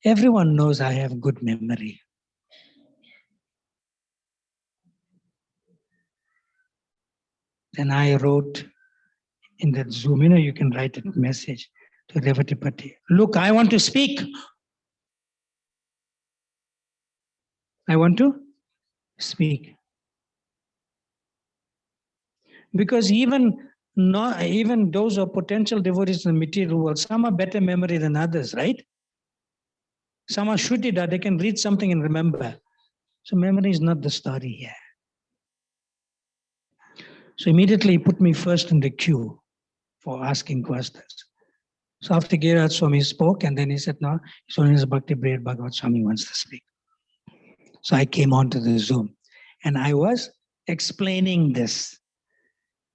everyone knows I have good memory. Then I wrote in that Zoom, you can write a message to Revatipati. Look, I want to speak. I want to speak. Because even those who are potential devotees in the material world, some are better memory than others, right? Some are shrutida, they can read something and remember. So memory is not the story here. So immediately he put me first in the queue for asking questions. So after Giriraj Swami spoke, and then he said, no, His Holiness Bhakti Brhat Bhagavat Swami wants to speak. So I came onto the Zoom and I was explaining this,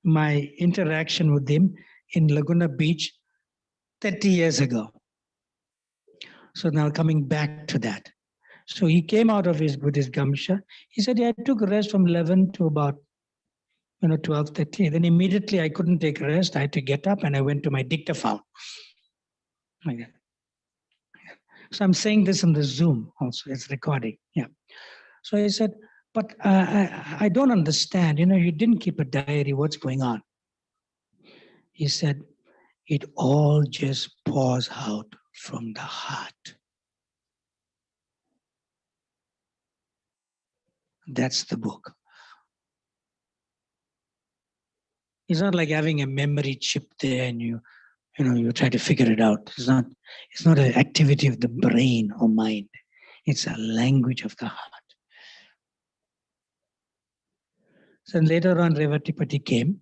my interaction with him in Laguna Beach 30 years ago. So now coming back to that. So he came out of with his gamsha. He said, I took a rest from 11 to about 12:30. Then immediately I couldn't take a rest. I had to get up and I went to my dictaphone. Like that. So I'm saying this in the Zoom also, it's recording. Yeah. So he said, but I don't understand. You didn't keep a diary. What's going on? He said, it all just pours out from the heart. That's the book. It's not like having a memory chip there and you try to figure it out. It's not an activity of the brain or mind. It's a language of the heart. So later on, Revatipati came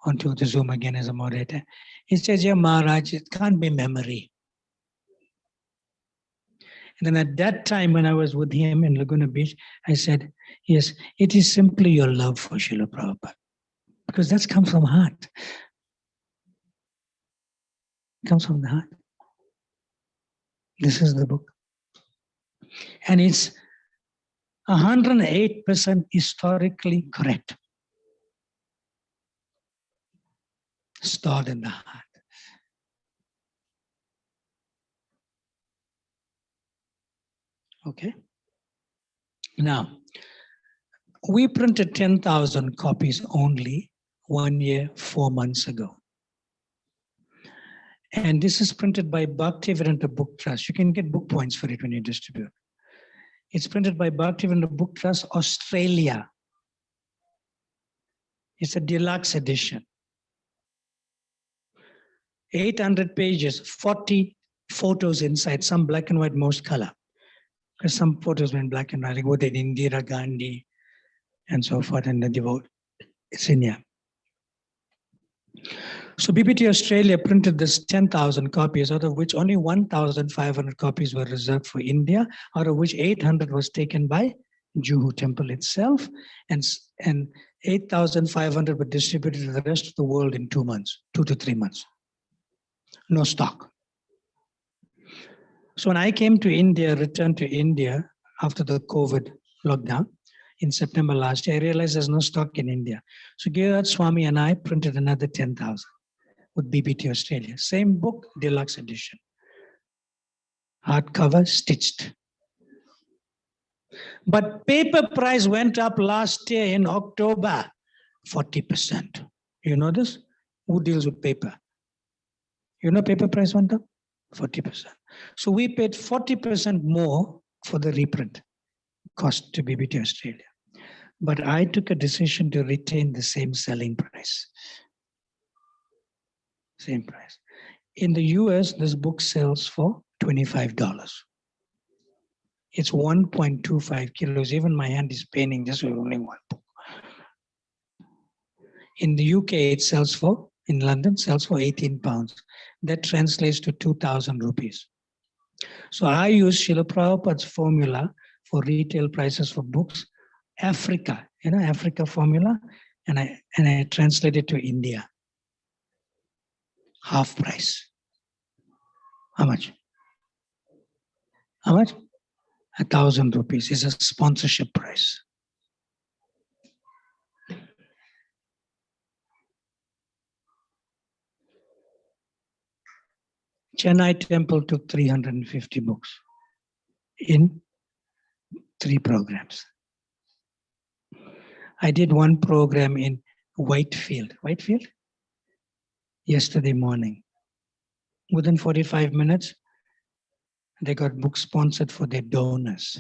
onto the Zoom again as a moderator. He says, yeah, Maharaj, it can't be memory. And then at that time, when I was with him in Laguna Beach, I said, yes, it is simply your love for Srila Prabhupada. Because that's come from heart. It comes from the heart. This is the book. And it's 108% historically correct. Stored in the heart. Okay. Now, we printed 10,000 copies only 1 year, 4 months ago. And this is printed by Bhaktivedanta Book Trust. You can get book points for it when you distribute. It's printed by Bhaktivedanta Book Trust, Australia. It's a deluxe edition. 800 pages, 40 photos inside, some black and white, most color. Because some photos were in black and white, like what did Indira Gandhi and so forth, and the devote. It's in here. So BBT Australia printed this 10,000 copies, out of which only 1,500 copies were reserved for India, out of which 800 was taken by Juhu Temple itself, and 8,500 were distributed to the rest of the world in 2 months, 2 to 3 months. No stock. So when I came to India, returned to India after the COVID lockdown in September last year, I realized there's no stock in India. So Giriraj Swami and I printed another 10,000 with BBT Australia. Same book, deluxe edition. Hardcover, stitched. But paper price went up last year in October, 40%. You know this? Who deals with paper? You know paper price went up? 40%. So we paid 40% more for the reprint cost to BBT Australia. But I took a decision to retain the same selling price. Same price. In the US, this book sells for $25. It's 1.25 kilos. Even my hand is paining just with only one book. In the UK, it sells for in London, sells for 18 pounds. That translates to 2,000 rupees. So I use Srila Prabhupada's formula for retail prices for books, Africa, Africa formula, and I translate it to India. Half price. How much? How much? 1,000 rupees is a sponsorship price. Chennai temple took 350 books in 3 programs. I did one program in Whitefield, yesterday morning. Within 45 minutes, they got books sponsored for their donors.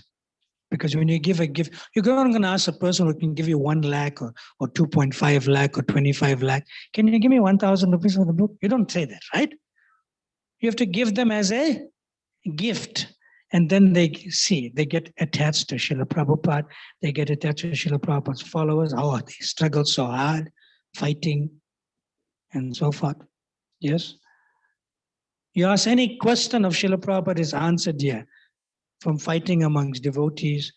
Because when you give a gift, you're not going to ask a person who can give you 1 lakh or 2.5 lakh or 25 lakh, can you give me 1,000 rupees for the book? You don't say that, right? You have to give them as a gift. And then they get attached to Srila Prabhupada. They get attached to Srila Prabhupada's followers. Oh, they struggle so hard, fighting, and so forth. Yes? You ask any question of Srila Prabhupada is answered here. From fighting amongst devotees,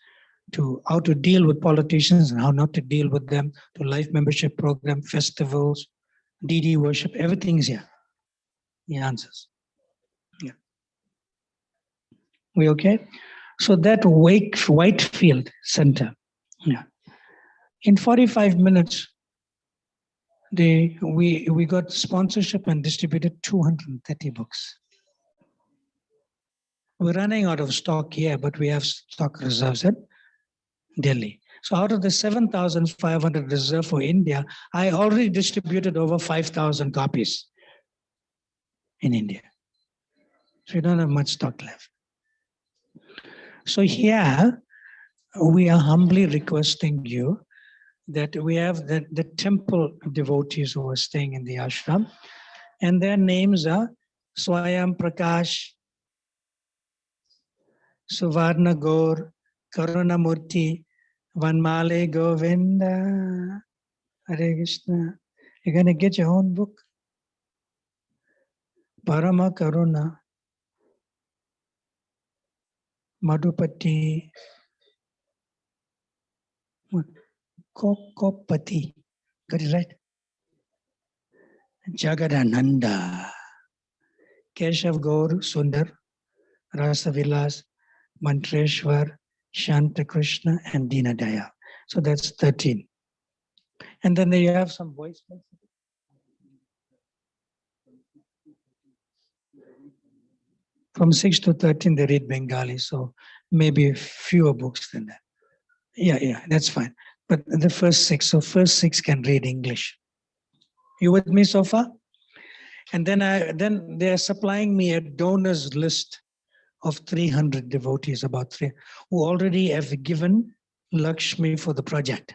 to how to deal with politicians and how not to deal with them, to life membership program, festivals, DD worship, everything's here. The answers. Yeah. We okay? So that Whitefield Center, yeah. In 45 minutes, we got sponsorship and distributed 230 books. We're running out of stock here, but we have stock reserves at Delhi. So out of the 7,500 reserved for India, I already distributed over 5,000 copies in India. So we don't have much stock left. So here, we are humbly requesting you that we have the temple devotees who are staying in the ashram, and their names are Swayam Prakash, Suvarna Gaur, Karunamurti, Vanmale Govinda, Hare Krishna. You're going to get your own book. Parama Karuna, Madhupati, Kokopati, got it right? Jagadananda, Keshav Gaur Sundar, Rasavilas, Mantreshwar, Shanta Krishna, and Dinadaya. So that's 13. And then you have some voice. From 6 to 13, they read Bengali, so maybe fewer books than that. Yeah, that's fine. But the first 6, so first 6 can read English. You with me so far? And then they are supplying me a donors list of 300 devotees, about 3, who already have given Lakshmi for the project.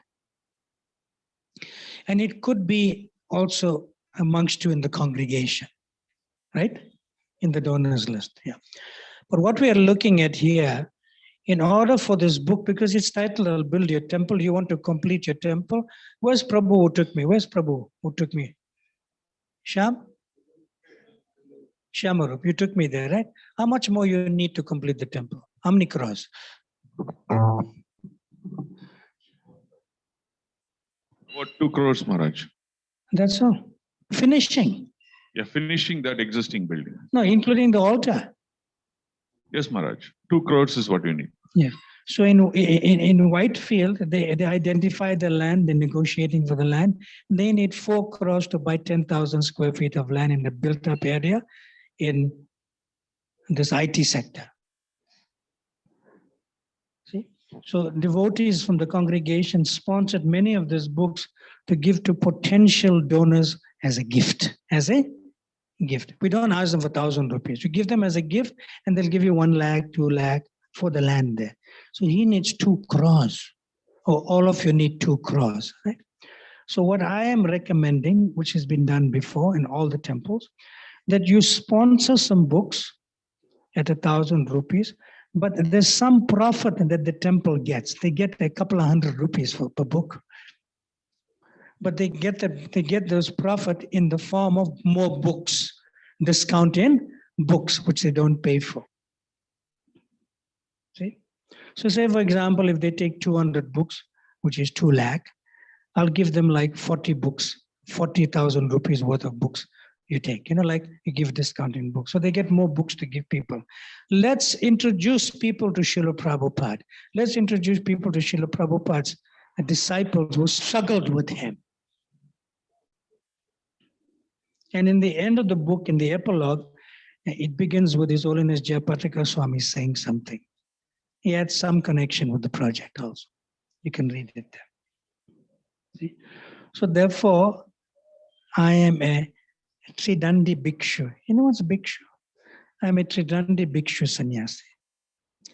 And it could be also amongst you in the congregation, right? In the donors list, yeah. But what we are looking at here, in order for this book, because it's titled, I'll Build Your Temple, you want to complete your temple. Where's Prabhu who took me? Where's Prabhu who took me? Sham? Shamarup, you took me there, right? How much more you need to complete the temple? How many crores? About 2 crores, Maharaj. That's all. Finishing. Yeah, finishing that existing building. No, including the altar. Yes, Maharaj. 2 crores is what you need. Yeah. So in Whitefield, they identify the land, they're negotiating for the land. They need 4 crores to buy 10,000 square feet of land in the built-up area in this IT sector. See? So devotees from the congregation sponsored many of these books to give to potential donors as a gift. As a gift. We don't ask them for 1,000 rupees. You give them as a gift and they'll give you 1 lakh, 2 lakh for the land there. So he needs 2 crores. Or all of you need 2 crores, right? So what I am recommending, which has been done before in all the temples, that you sponsor some books at 1,000 rupees, but there's some profit that the temple gets. They get a couple of 100 rupees per book. but they get those profit in the form of more books, discount in books, which they don't pay for. See? So say, for example, if they take 200 books, which is 2 lakh, I'll give them like 40 books, 40,000 rupees worth of books you take, like you give discount in books. So they get more books to give people. Let's introduce people to Srila Prabhupada. Let's introduce people to Srila Prabhupada's disciples who struggled with him. And in the end of the book, in the epilogue, it begins with His Holiness Jayapatrika Swami saying something. He had some connection with the project also. You can read it there. See? So therefore, I am a Tridandi Bhikshu. You know what's a Bhikshu? I'm a Tridandi Bhikshu sannyasi.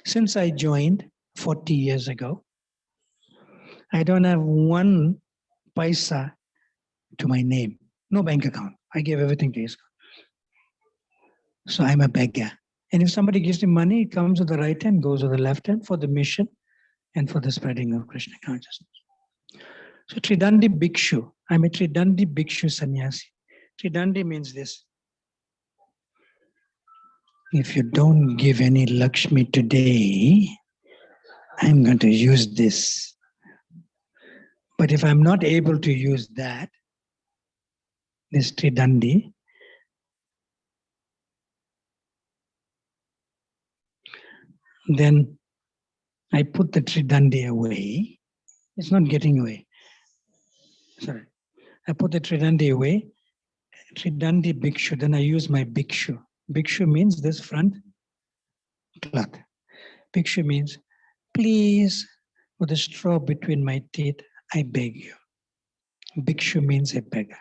Since I joined 40 years ago, I don't have 1 paisa to my name. No bank account. I gave everything to his. So I'm a beggar. And if somebody gives me money, it comes with the right hand, goes with the left hand for the mission and for the spreading of Krishna consciousness. So Tridandi Bhikshu. I'm a Tridandi Bhikshu sannyasi. Tridandi means this. If you don't give any Lakshmi today, I'm going to use this. But if I'm not able to use that, this Tridandi, then I put the Tridandi away. It's not getting away. Sorry. I put the Tridandi away. Tridandi Bhikshu, then I use my Bhikshu. Bhikshu means this front cloth. Bhikshu means, please, with a straw between my teeth, I beg you. Bhikshu means a beggar.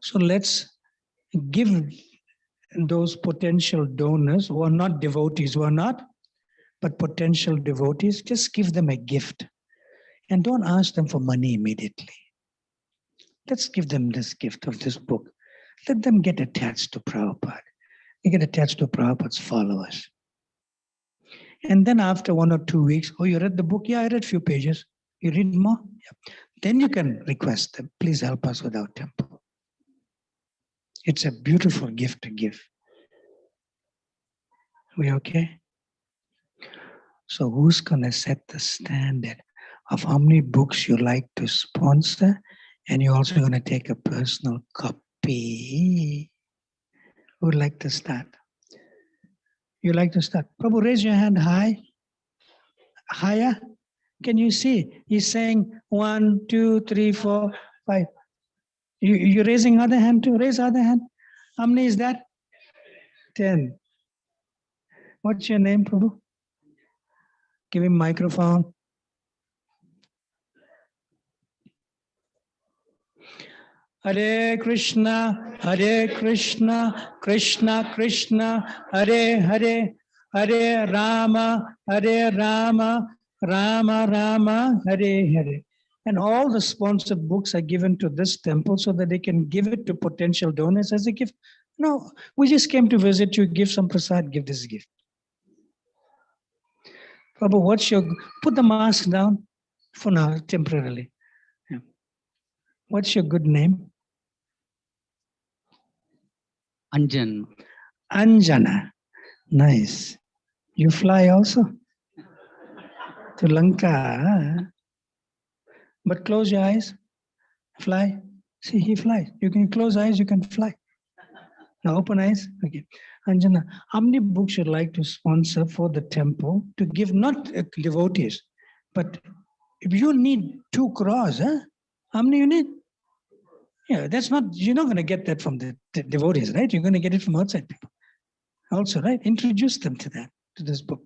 So let's give those potential donors who are not devotees, but potential devotees, just give them a gift. And don't ask them for money immediately. Let's give them this gift of this book. Let them get attached to Prabhupada. They get attached to Prabhupada's followers. And then after 1 or 2 weeks, oh, you read the book? Yeah, I read a few pages. You read more? Yeah. Then you can request them, please help us with our temple. It's a beautiful gift to give. We okay? So who's going to set the standard of how many books you like to sponsor? And you're also going to take a personal copy. Who would like to start? You like to start? Prabhu, raise your hand high. Higher? Can you see? He's saying 1, 2, 3, 4, 5. You're raising other hand too? Raise other hand. How many is that? 10. What's your name, Prabhu? Give him microphone. Hare Krishna, Krishna Krishna, Hare Hare, Hare Rama, Rama Rama, Hare Hare. And all the sponsored books are given to this temple so that they can give it to potential donors as a gift. No, we just came to visit you, give some prasad, give this gift. Prabhu, put the mask down for now, temporarily. Yeah. What's your good name? Anjan. Anjana. Nice. You fly also? To Lanka. But close your eyes. Fly. See, he flies. You can close eyes, you can fly. Now open eyes. Okay. Anjana, how many books you'd like to sponsor for the temple to give, not devotees, but if you need 2 crores, huh? How many you need? Yeah, that's not, you're not going to get that from the devotees, right? You're going to get it from outside people. Also, right? Introduce them to that, to this book.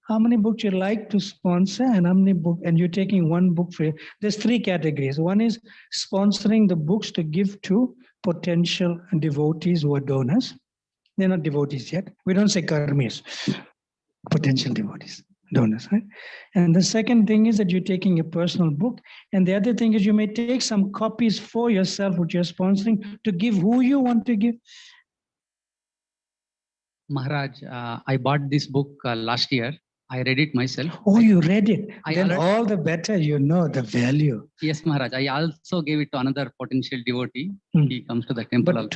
How many books you like to sponsor and how many books, and you're taking 1 book for you. There's 3 categories. One is sponsoring the books to give to potential devotees who are donors. They're not devotees yet. We don't say karmis, potential devotees, donors, right? And the second thing is that you're taking a personal book. And the other thing is you may take some copies for yourself, which you're sponsoring, to give who you want to give. Maharaj, I bought this book last year. I read it myself. Oh, you read it. I Then already- all the better you know the value. Yes, Maharaj. I also gave it to another potential devotee. Hmm. He comes to the temple But also.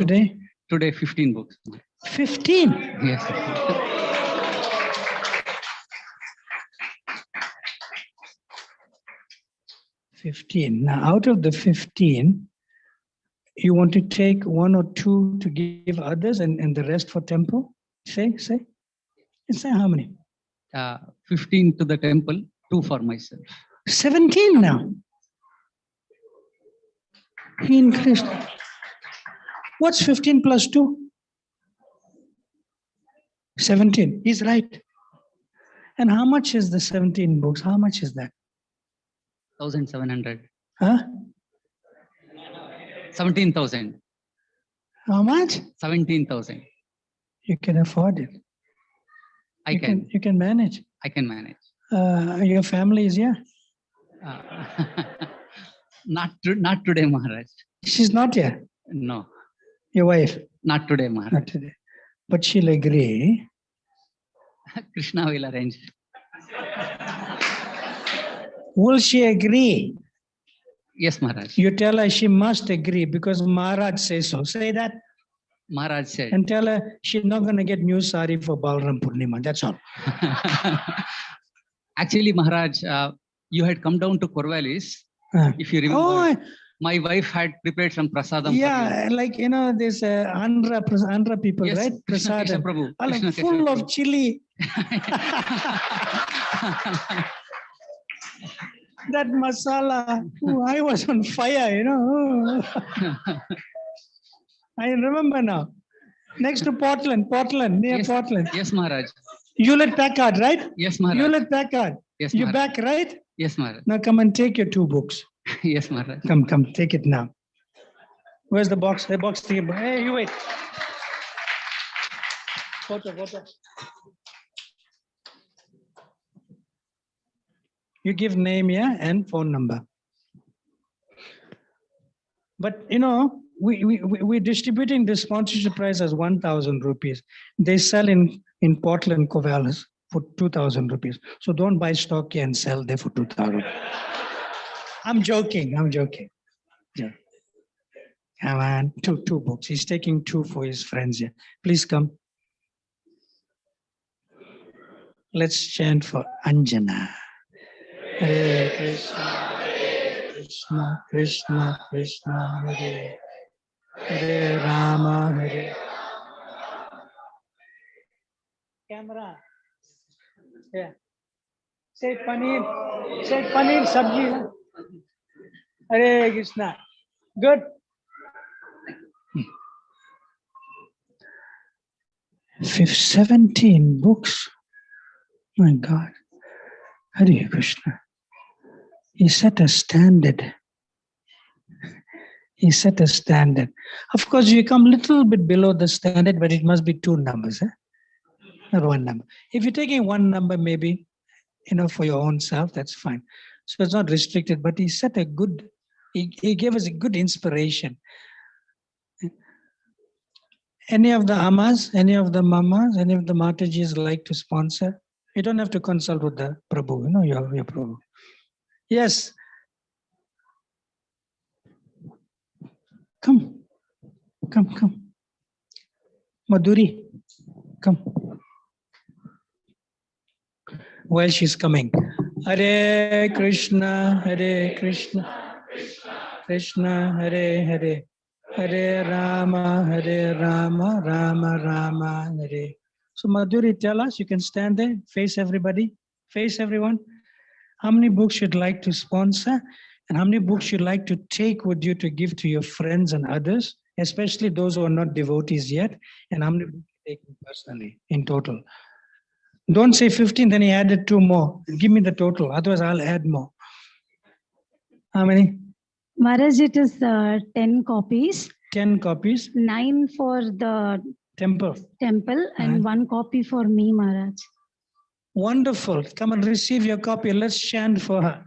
today, 15 books. 15. Yes. 15. Now, out of the 15, you want to take 1 or 2 to give others and the rest for temple? Say. Say how many? 15 to the temple, 2 for myself. 17 now. He increased. What's 15 plus 2? 17. He's right. And how much is the 17 books? How much is that? 1,700. Huh? 17,000. How much? 17,000. You can afford it. I can. You can manage. I can manage. Your family is here? Uh, not today, Maharaj. She's not here. No, Your wife? not today, Maharaj. Not today. But she'll agree. Krishna will arrange. Will she agree? Yes, Maharaj. You tell her she must agree because Maharaj says so. Say that Maharaj said. and tell her she's not going to get new sari for Balram Purnima. That's all. Actually, Maharaj, you had come down to Corvallis. Uh, If you remember, Oh, my wife had prepared some prasadam yeah, like, this Andhra people, for you. right? Yes, Krishna Prasadam. Prabhu. Like Krishna full Keshav of Prabhu. chili. That masala. Oh, I was on fire, I remember now. Next to Portland, near Yes. Portland. Yes, Maharaj. Hewlett Packard, right? Yes, Maharaj. Hewlett Packard. Yes, You Maharaj. back, right? Yes, Maharaj. Now come and take your 2 books. Yes, Maharaj. Come, take it now. Where's the box? The box. Hey, you wait. Photo. You give name, yeah, and phone number. But we're distributing the sponsorship price as 1,000 rupees. They sell in Portland, Corvallis for 2,000 rupees. So don't buy stock here and sell there for 2,000. I'm joking. Yeah. Come on, two books. He's taking 2 for his friends here. Please come. Let's chant for Anjana. Hare Krishna, Krishna, Krishna, Krishna, Hare Hare Rama, Hare. Camera. Yeah. Say paneer sabji. Hare Krishna. Good. 17 books. My God. Hare Krishna. He set a standard. Of course, you come a little bit below the standard, but it must be 2 numbers, not 1 number. If you're taking 1 number, maybe, for your own self, that's fine. So it's not restricted, but he set a good, he gave us a good inspiration. Any of the amas, any of the mamas, any of the Matajis like to sponsor? You don't have to consult with the Prabhu, your Prabhu. Yes. Come. Madhuri, come. While she's coming. Hare Krishna, Krishna Hare Hare, Hare Rama, Rama Rama Hare. So Madhuri, tell us, you can stand there, face everybody, face everyone. How many books you'd like to sponsor and how many books you'd like to take with you to give to your friends and others, especially those who are not devotees yet, and how many books you take personally in total. Don't say 15, then he added 2 more. Give me the total, otherwise I'll add more. How many? Maharaj, it is 10 copies. 10 copies. 9 for the temple and 1 copy for me, Maharaj. Wonderful. Come and receive your copy. Let's chant for her.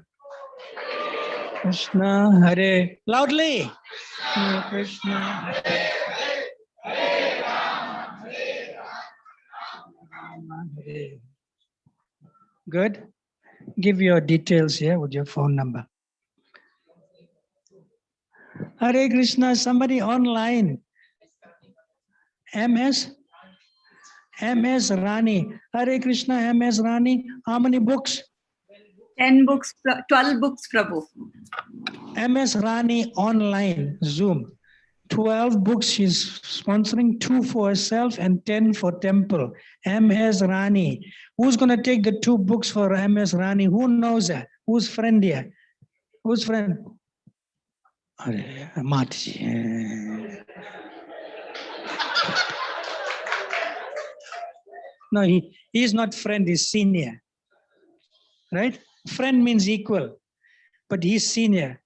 Krishna Hare. Loudly. Hare Krishna Hare. Hare Rama, Hare Rama, Hare. Good. Give your details here with your phone number. Hare Krishna, somebody online. MS Rani. Hare Krishna, MS Rani. How many books? 10 books, 12 books, Prabhu. MS Rani online, Zoom. 12 books she's sponsoring, 2 for herself and 10 for temple. MS Rani. Who's going to take the 2 books for MS Rani? Who knows that? Who's friend here? Who's friend? Mataji. No, he's not friend, he's senior. Right? Friend means equal, but he's senior,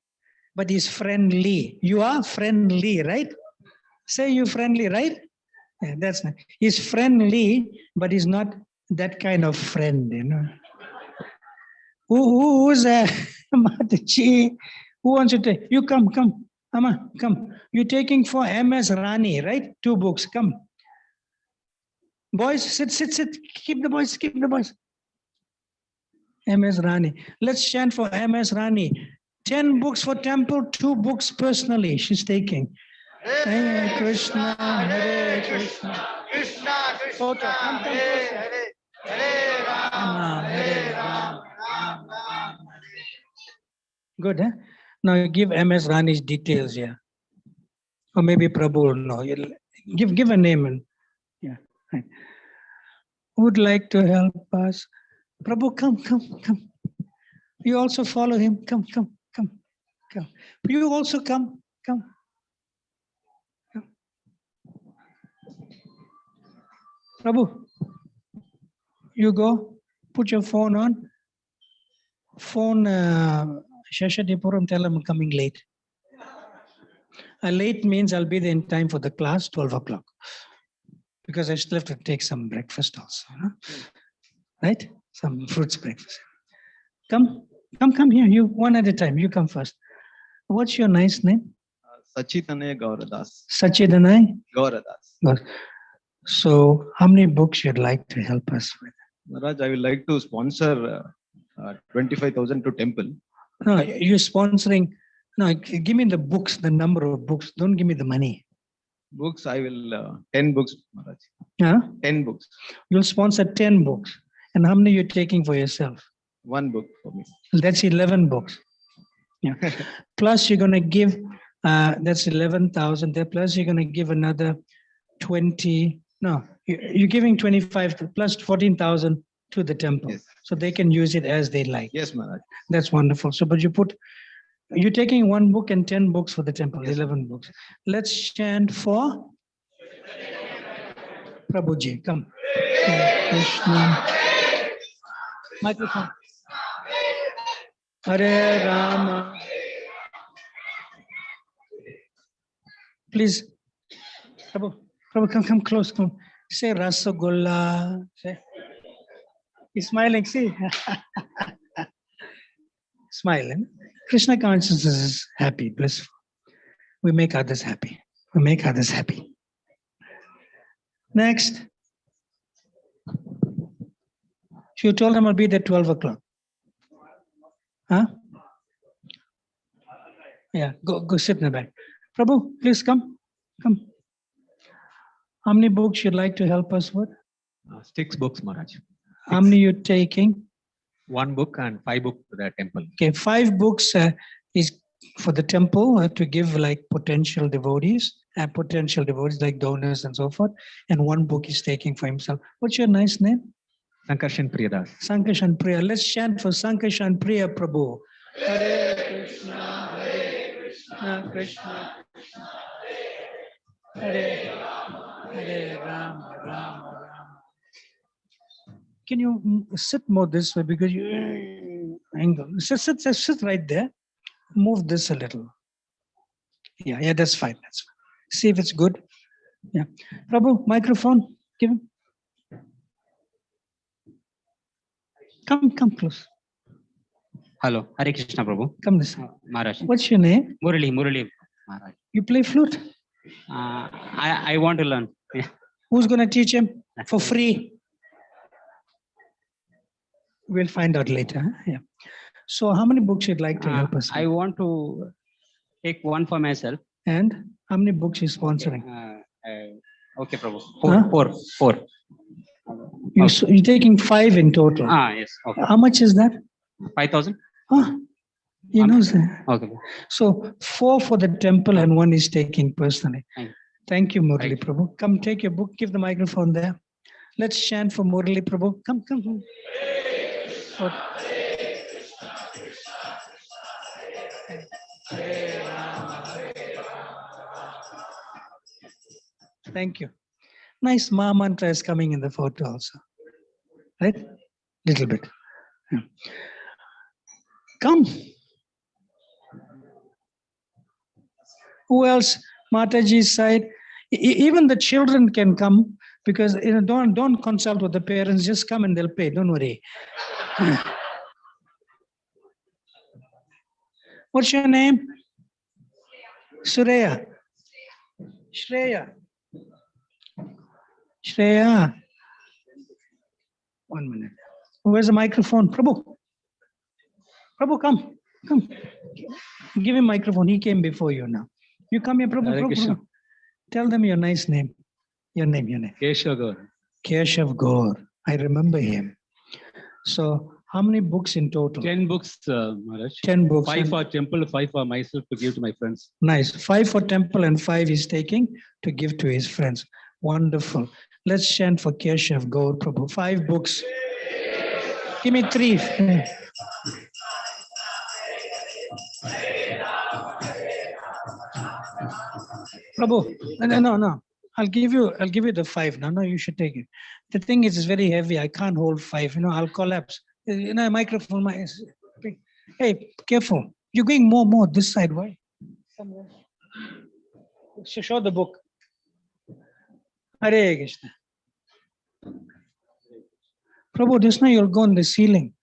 but he's friendly. You are friendly, right? Say you friendly, right? Yeah, that's nice. He's friendly, but he's not that kind of friend, you know. Who's Mataji? Who wants to take? You come. Amma, come. You're taking for MS Rani, right? 2 books. Come. Boys, sit. Keep the boys. MS Rani. Let's chant for MS Rani. 10 books for temple, 2 books personally. She's taking. Hare Krishna, Hare Krishna. Krishna, Photo. Come, Hare Rama, Hare Rama, Rama, Rama. Good, huh? Now give MS Rani's details here. Or maybe Prabhu will know. Give a name. And yeah. Right. Would like to help us. Prabhu, come. You also follow him. Come. You also come. Prabhu, you go. Put your phone on. Shashadipuram, tell him I'm coming late. Late means I'll be there in time for the class, 12 o'clock. Because I still have to take some breakfast also. Huh? Right? Some fruits breakfast. Come here. You one at a time. You come first. What's your nice name? Sachitanaya Gauradas. Sachidanai? Gauradas. So how many books you'd like to help us with? Maharaj, I would like to sponsor 25,000 to temple. No, you're sponsoring. No, give me the books, the number of books. Don't give me the money. Books, I will 10 books, Maharaj. Yeah? 10 books. You'll sponsor 10 books. And how many you're taking for yourself? 1 book for me. That's 11 books. Yeah. Plus you're going to give, that's 11,000 there. Plus you're going to give another 20. No, you're giving 25 plus 14,000 to the temple. Yes. So they can use it as they like. Yes, Maharaj. That's wonderful. So, but you're taking 1 book and 10 books for the temple, Yes. 11 books. Let's chant for Prabhuji. Come. Krishna. Microphone. Hare Rama. Please. Prabhu, come close. Come. Say Rasagulla. Say. He's smiling. See. Smiling. Krishna consciousness is happy, blissful. We make others happy. Next. You told them I'll be there at 12 o'clock. Huh? Yeah, go sit in the back. Prabhu, please come. How many books you'd like to help us with? 6 books, Maharaj. How many you're taking? 1 book and 5 books to the temple. Okay, 5 books is for the temple to give like potential devotees like donors and so forth. And 1 book is taking for himself. What's your nice name? Sankarshan Priyadas. Sankarshan Priya. Let's chant for Sankarshan Priya Prabhu. Hare Krishna, Krishna. Hare Rama, Rama, Rama. Can you sit more this way because you angle? Sit right there. Move this a little. Yeah, that's fine. See if it's good. Yeah. Prabhu, microphone. Give him. Come close. Hello, Hare Krishna Prabhu. Come this way. Maharaj. What's your name? Murali Maharaj. You play flute? I want to learn. Yeah. Who's going to teach him for free? We'll find out later. Huh? Yeah. So how many books you'd like to help us? I want to take one for myself. And how many books you sponsoring? Okay, Prabhu. Huh? Four. You're taking 5 in total. Yes. Okay. How much is that? 5,000. You know, sir. Okay. So 4 for the temple and 1 is taking personally. Thank you, Murali Prabhu. Come take your book. Give the microphone there. Let's chant for Murali Prabhu. Come. Thank you. Nice Ma mantra is coming in the photo also. Right? Little bit. Yeah. Come. Who else? Mataji's side. Even the children can come because don't consult with the parents. Just come and they'll pay. Don't worry. What's your name? Shreya. Shreya. 1 minute. Where's the microphone? Prabhu, come. Give him microphone. He came before you now. You come here, Prabhu. Tell them your nice name. Your name. Keshav Gaur. I remember him. So how many books in total? 10 books, Maharaj. 10 books. 5 for temple, 5 for myself to give to my friends. Nice. 5 for temple and 5 he's taking to give to his friends. Wonderful. Let's chant for Keshav Gaur Prabhu. 5 books. Give me 3. Prabhu, no. I'll give you the 5. No, you should take it. The thing is, it's very heavy. I can't hold 5. I'll collapse. Microphone. Hey, careful. You're going more this side. Why? Somewhere. Show the book. Hare Krishna. Prabhu, this now you'll go on the ceiling.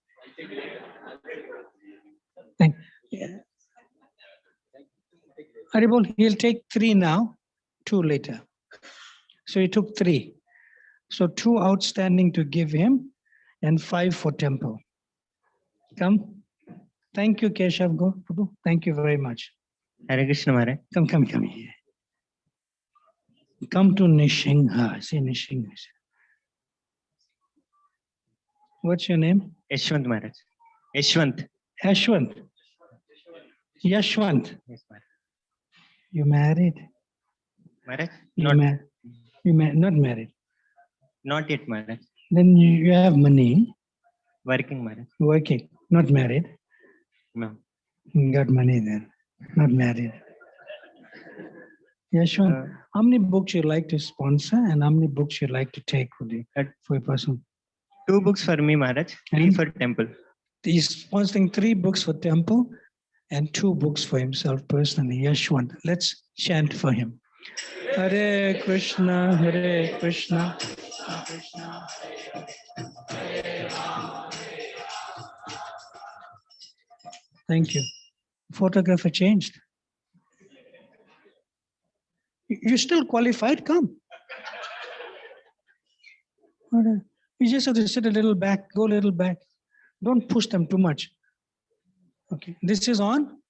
Haribol, he'll take 3 now, 2 later. So he took 3. So 2 outstanding to give him and 5 for temple. Come. Thank you, Keshav. Go. Thank you very much. Hare Krishna, Maharaj. Come here. Come to Nishingha. Say Nishingha. What's your name? Yashwant, Maharaj. Yashwant. Yashwant. Yes, Maharaj. You married? Maharaj? Not married. Not yet, Maharaj. Then you have money. Working, Maharaj. Working. Not married. No. Got money then. Not married. Yashwant, how many books you like to sponsor and how many books you like to take for a person? 2 books for me, Maharaj. 3 for temple. He's sponsoring 3 books for temple and 2 books for himself personally. Yashwant, let's chant for him. Hare Krishna, Hare Krishna, Hare Krishna. Thank you. Photographer changed. You still qualified? Come. You just have to sit a little back, go a little back. Don't push them too much. Okay. This is on.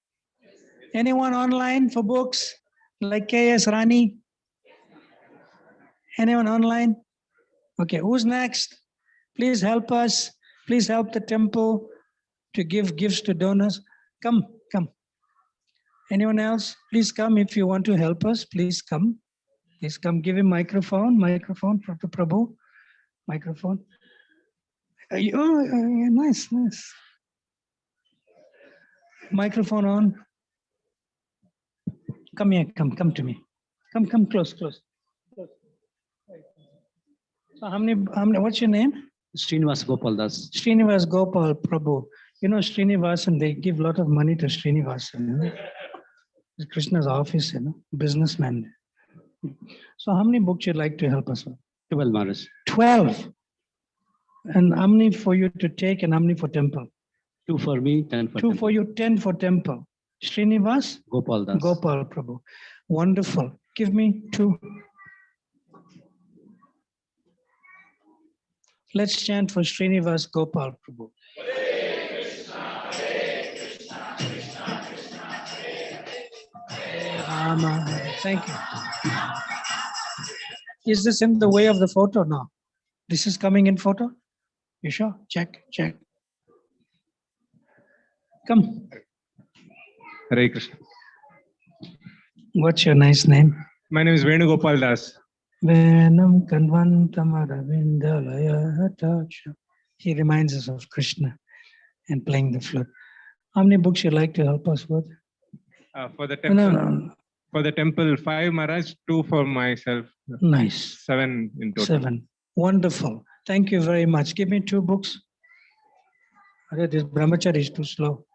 Anyone online for books like K.S. Rani? Anyone online? Okay. Who's next? Please help us. Please help the temple to give gifts to donors. Come. Anyone else? Please come if you want to help us. Please come. Please come. Give him microphone. Microphone for the Prabhu. Microphone. Nice. Microphone on. Come here. Come to me. Come close. So how many? What's your name? Srinivas Gopal Das. Srinivas Gopal Prabhu. Srinivasan, they give a lot of money to Srinivasan. It's Krishna's office, businessman. So how many books you'd like to help us with? 12, Maharaj. 12. And how many for you to take and how many for temple? 2 for me, 10 for 2 temple. for you, 10 for temple. Srinivas? Gopal Das. Gopal Prabhu. Wonderful. Give me 2. Let's chant for Srinivas Gopal Prabhu. Thank you. Is this in the way of the photo? No. This is coming in photo? You sure? Check. Come. Hare Krishna. What's your nice name? My name is Venugopal Das. Venam Kanvantam Aravindalaya Hataksha. He reminds us of Krishna and playing the flute. How many books you like to help us with? For the temple, No. For the temple, 5 Maharaj, 2 for myself. Nice. 7 in total. 7. Wonderful. Thank you very much. Give me 2 books. This brahmachari is too slow.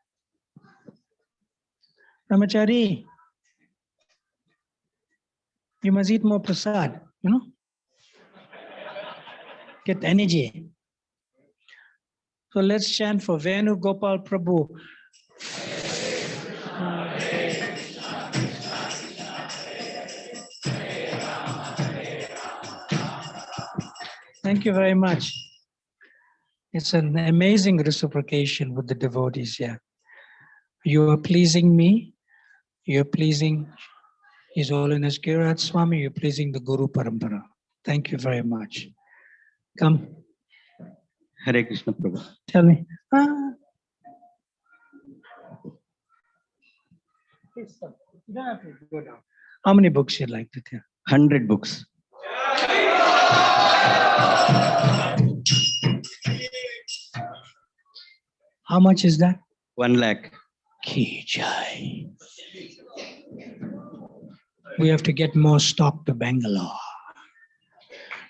Brahmachari, you must eat more prasad, Get energy. So let's chant for Venu Gopal Prabhu. Thank you very much. It's an amazing reciprocation with the devotees here. You are pleasing me. You're pleasing His Holiness Giriraj Swami. You're pleasing the Guru Parampara. Thank you very much. Come. Hare Krishna Prabhu. Tell me. You don't have to go down. How many books you'd like to tell? 100 books. How much is that? 1 lakh. Ki Jai. We have to get more stock to Bangalore.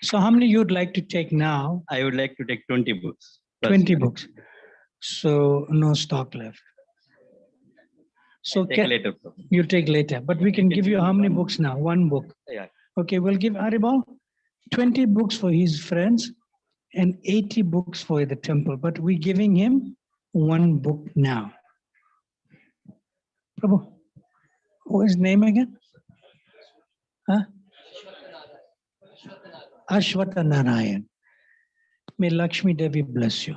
So how many you'd like to take now? I would like to take 20 books. 20 books. So no stock left. So Take later. Prabhu. you'll take later. But we can give you how many books now? 1 book. Yeah. Okay, we'll give Haribal 20 books for his friends and 80 books for the temple. But we're giving him 1 book now. Prabhu, who is his name again? Huh? Ashwata Narayan. May Lakshmi Devi bless you.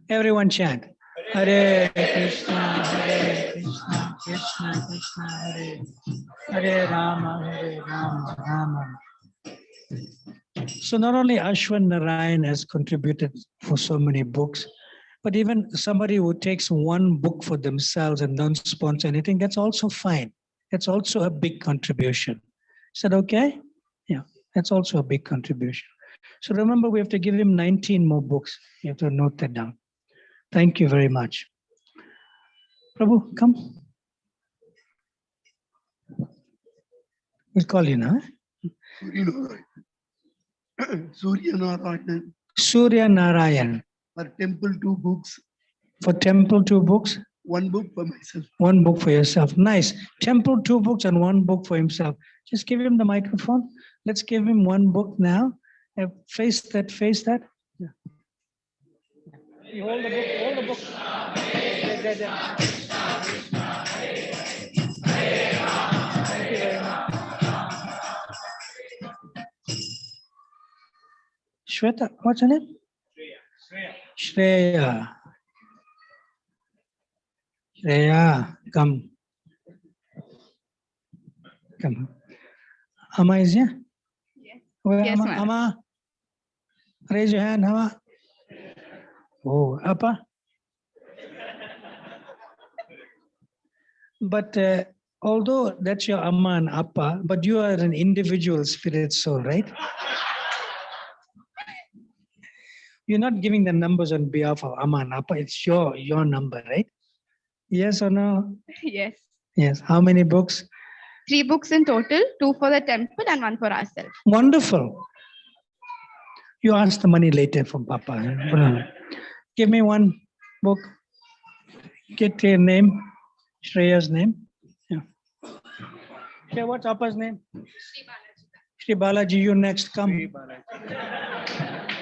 Everyone chant. Hare Krishna, Krishna Krishna, Hare Hare Rama, Rama. So not only Ashwan Narayan has contributed for so many books, but even somebody who takes 1 book for themselves and don't sponsor anything, that's also fine. That's also a big contribution. Is that okay? Yeah, that's also a big contribution. So remember, we have to give him 19 more books. You have to note that down. Thank you very much. Prabhu, come. We'll call you now. Surya Narayan. Surya Narayan. For temple, 2 books. For temple, 2 books. 1 book for myself. 1 book for yourself. Nice. Temple, 2 books and 1 book for himself. Just give him the microphone. Let's give him 1 book now. Face that. Yeah. You hold the book. Hold the book. Thank you very much. Shweta, what's her name? Shreya. Shreya, come. Come. Amma is here? Yes. Where Yes, Amma? ma'am. Amma? Raise your hand, Amma. Oh, Appa. But although that's your Amma and Appa, but you are an individual spirit soul, right? You're not giving the numbers on behalf of Amma and Appa. It's your number, right? Yes or no? Yes. Yes. How many books? 3 books in total, 2 for the temple and 1 for ourselves. Wonderful. You ask the money later from Papa. Give me 1 book. Get your name, Shreya's name. Yeah. Okay, what's Appa's name? Shri Balaji, you next. Come.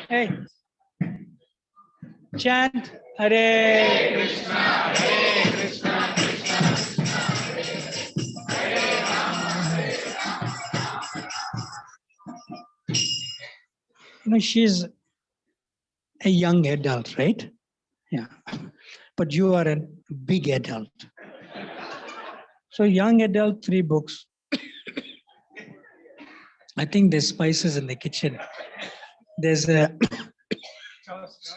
Hey. Chant. Hare Krishna, Hare Krishna, she's a young adult, right? Yeah. But you are a big adult. So young adult, 3 books. I think there's spices in the kitchen. There's a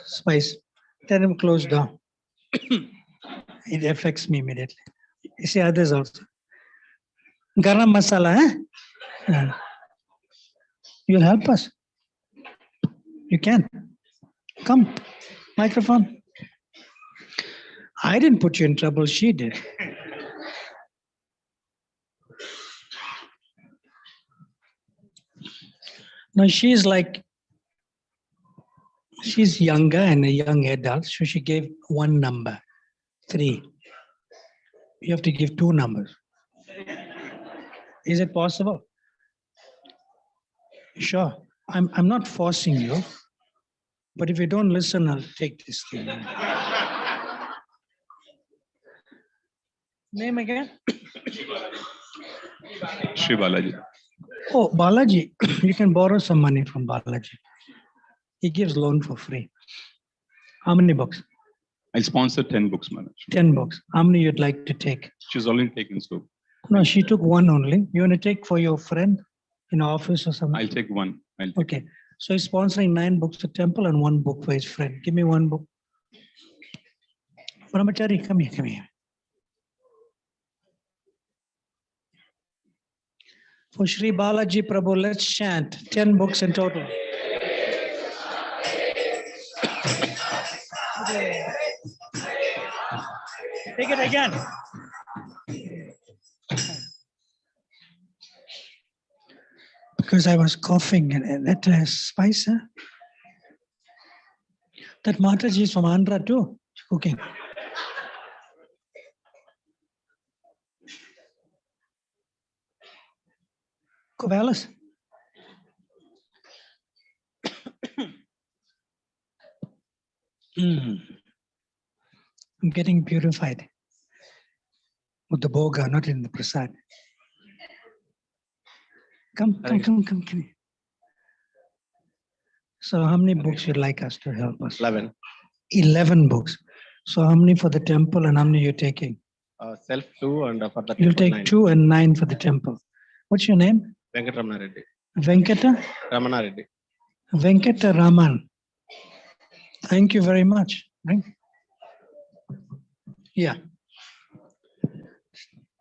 spice. Tell them close down. It affects me immediately. You see others also. Garam masala, eh? Yeah. You'll help us. You can. Come. Microphone. I didn't put you in trouble, she did. No, she's younger and a young adult, so she gave 1 number, 3. You have to give 2 numbers. Is it possible? Sure. I'm not forcing you, but if you don't listen, I'll take this thing. Name again? Shri Balaji. Oh, Balaji. You can borrow some money from Balaji. He gives loan for free. How many books? I'll sponsor 10 books, Maharaj. 10 books. How many you'd like to take? She's already taken so. No, she took 1 only. You want to take for your friend in office or something? I'll take 1. Okay. So he's sponsoring 9 books at temple and 1 book for his friend. Give me 1 book. Brahmachari, come here. For Sri Balaji Prabhu, let's chant 10 books in total. Take it again. Because I was coughing and that spice. Huh? That Mataji is from Andhra too, cooking. Covalis. I'm getting purified with the bhoga, not in the prasad. Come. So how many books you'd like us to help us? 11. 11 books. So how many for the temple and how many you're taking? Self 2 and for the You'll temple take 9. 2 and 9 for the temple. What's your name? Venkatramana Reddy. Venkata? Ramana Reddy. Venkata Raman. Thank you very much. Yeah.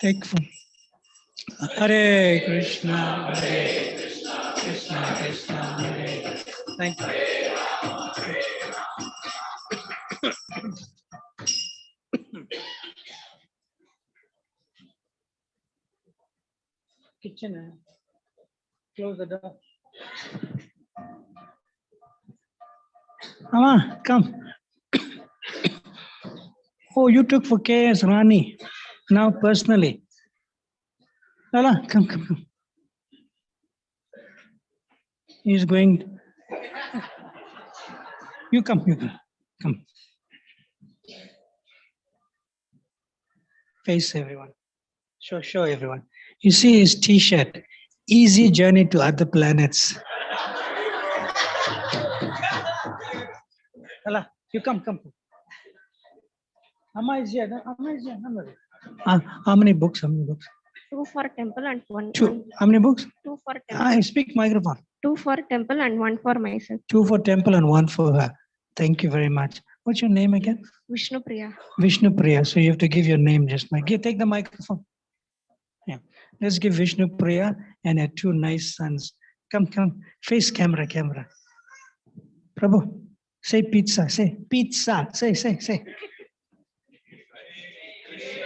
Take from Hare Krishna, Hare Krishna, Krishna Krishna, Hare. Thank you. Kitchen. Close the door. Mama, come. Oh, you took for KS Rani. Now personally. Lala, come. He's going. You come. Come. Face everyone. Show everyone. You see his t-shirt. Easy journey to other planets. Lala, you come. Amma is here. How many books? 2 for temple and 1. 2. How many books? 2 for temple. I speak microphone. 2 for temple and 1 for myself. 2 for temple and 1 for her. Thank you very much. What's your name again? Vishnu Priya. Vishnu Priya. So you have to give your name just like. Take the microphone. Yeah. Let's give Vishnu Priya and her 2 nice sons. Come. Face camera. Prabhu, say pizza. Say pizza. Say.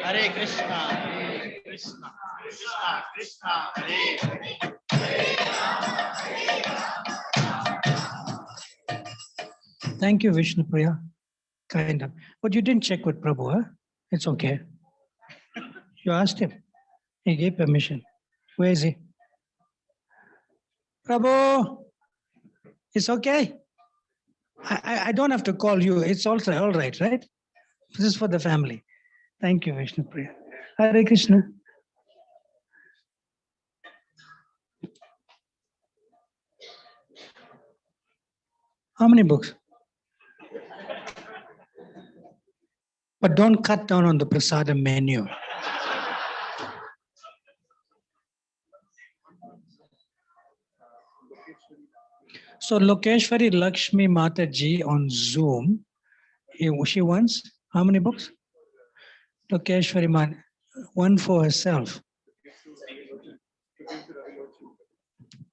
Hare Krishna, Hare Krishna, Krishna Hare. Thank you, Vishnu Priya. Kind of. But you didn't check with Prabhu, huh? It's okay. You asked him. He gave permission. Where is he? Prabhu, it's okay. I don't have to call you. It's also all right, right? This is for the family. Thank you, Vishnu Priya. Hare Krishna. How many books? But don't cut down on the prasadam menu. So Lokeshwari Lakshmi Mataji on Zoom, she wants how many books? Lokeshwari Mata, one for herself.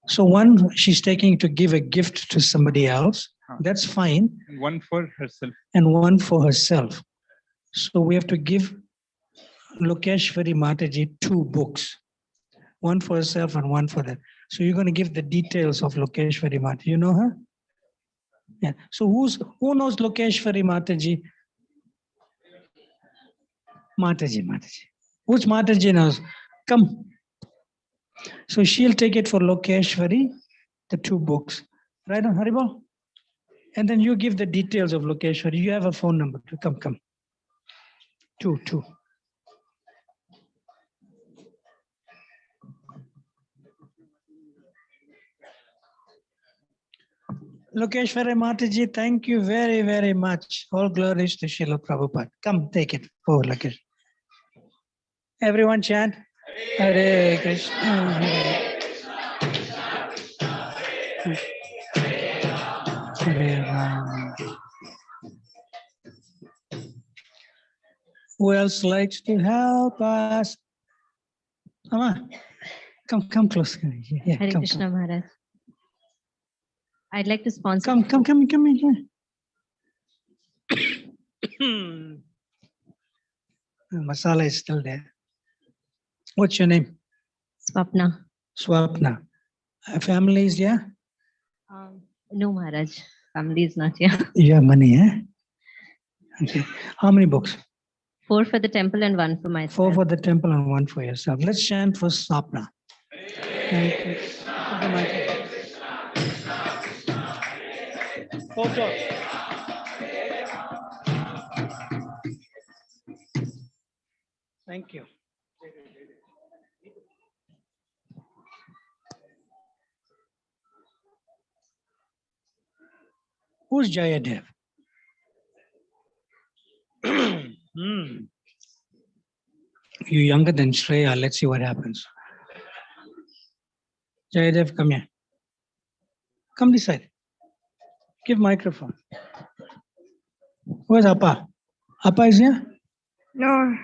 So one she's taking to give a gift to somebody else. That's fine. One for herself. And one for herself. So we have to give Lokeshwari Mataji 2 books. One for herself and one for that. So you're going to give the details of Lokeshwari Mataji. You know her? Yeah. So who knows Lokeshwari Mataji? Mataji. Which Mataji knows? Come. So she'll take it for Lokeshwari, the 2 books. Right on, Haribol? And then you give the details of Lokeshwari. You have a phone number. Come. 2. Lokeshwari Mataji, thank you very, very much. All glories to Srila Prabhupada. Come, take it forward, Lokesh. Everyone chant. Hare Krishna. Hare Rama. Who else likes to help us? Amma, come close. Yeah, Hare come, Krishna Maharaj. I'd like to sponsor. Come in. Masala is still there. What's your name? Swapna. Family is there? No, Maharaj. Family is not here. You have money, eh? Okay. How many books? 4 for the temple and 1 for myself. 4 for the temple and 1 for yourself. Let's chant for Swapna. Thank you. Photo. Thank you. Who's Jayadev? You're younger than Shreya. Let's see what happens. Jayadev, come here. Come this side. Give microphone. Where's Appa? Appa is here? No.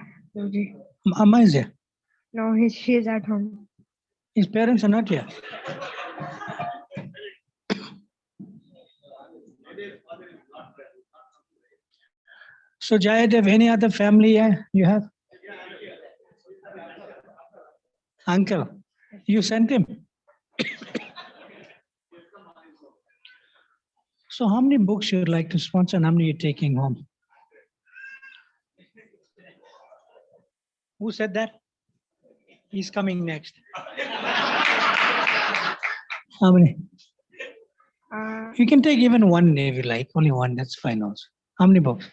Amma is here? No, she is at home. His parents are not here. So Jayadev, any other family you have? Uncle, you sent him? So how many books you would like to sponsor and how many you're taking home? Who said that? He's coming next. How many? You can take even one if you like, only one, that's fine also. How many books?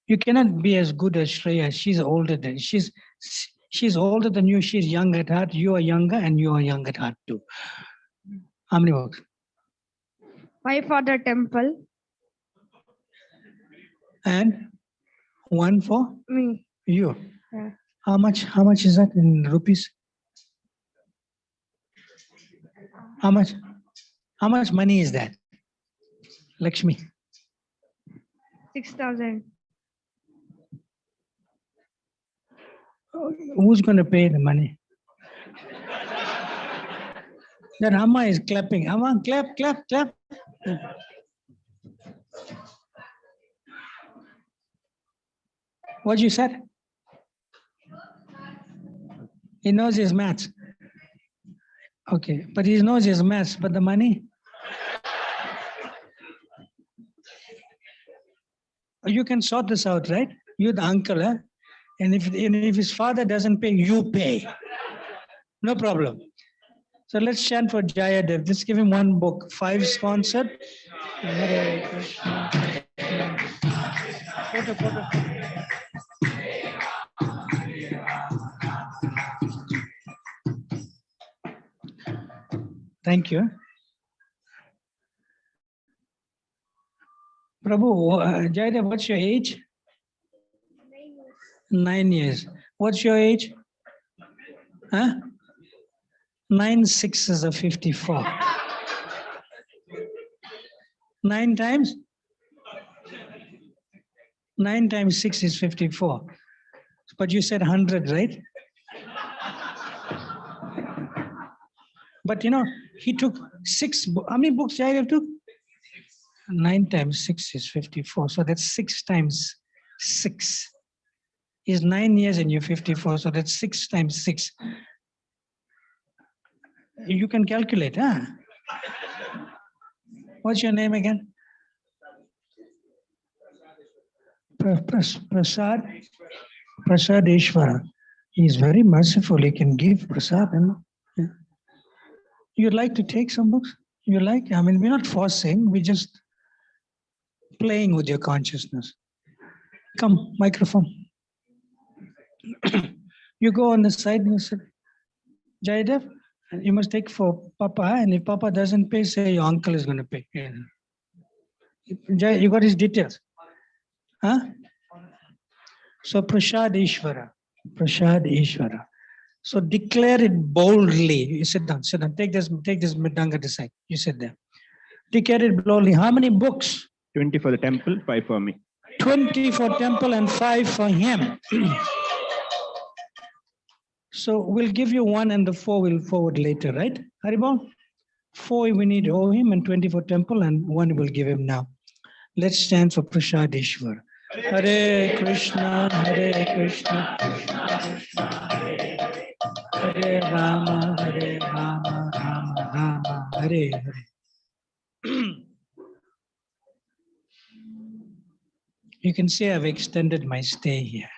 You cannot be as good as Shreya. She's older than she's older than you. She's young at heart. You are younger, and you are young at heart too. How many books? 5 for the temple. And 1 for me. You. Yeah. How much is that in rupees? How much money is that? Lakshmi. 6,000. Who's going to pay the money? That Amma is clapping. Amma, clap. What you said? He knows his maths. Okay, but he knows his maths, but the money? You can sort this out, right? You're the uncle, huh? And if his father doesn't pay, you pay. No problem. So let's chant for Jayadev. Just give him 1 book. 5 sponsored. Hare Krishna. Photo. Thank you. Prabhu, Jaydev, what's your age? 9 years. What's your age? Huh? 9 6s are 54. 9 times? 9 times 6 is 54. But you said 100, right? But you know, he took 6. How many books Jaydev took? 9 times 6 is 54. So that's 6 times 6 is 9 years and you're 54. So that's 6 times 6. You can calculate, huh? What's your name again? Prasad Ishvara. He is very merciful. He can give prasad. Yeah. You'd like to take some books? You like? I mean, we're not forcing. We're just playing with your consciousness. Come, microphone. You go on the side and you say, Jaydev, you must take for Papa. And if Papa doesn't pay, say your uncle is going to pay. Yeah. You got his details. Huh? So Prasad Ishvara. Prasad Ishvara. So declare it boldly. You sit down, sit down. Take this Mridanga aside. You sit there. Declare it boldly. How many books? 20 for the temple, 5 for me. 20 for temple and 5 for him. So we'll give you 1 and the 4 we'll forward later, right? Haribol? 4 we need to owe him and 20 for temple and 1 we'll give him now. Let's stand for Prasad Ishwar. Hare Krishna, Hare Krishna, Krishna Krishna, Hare Rama, Rama Rama, Hare Hare. You can see I've extended my stay here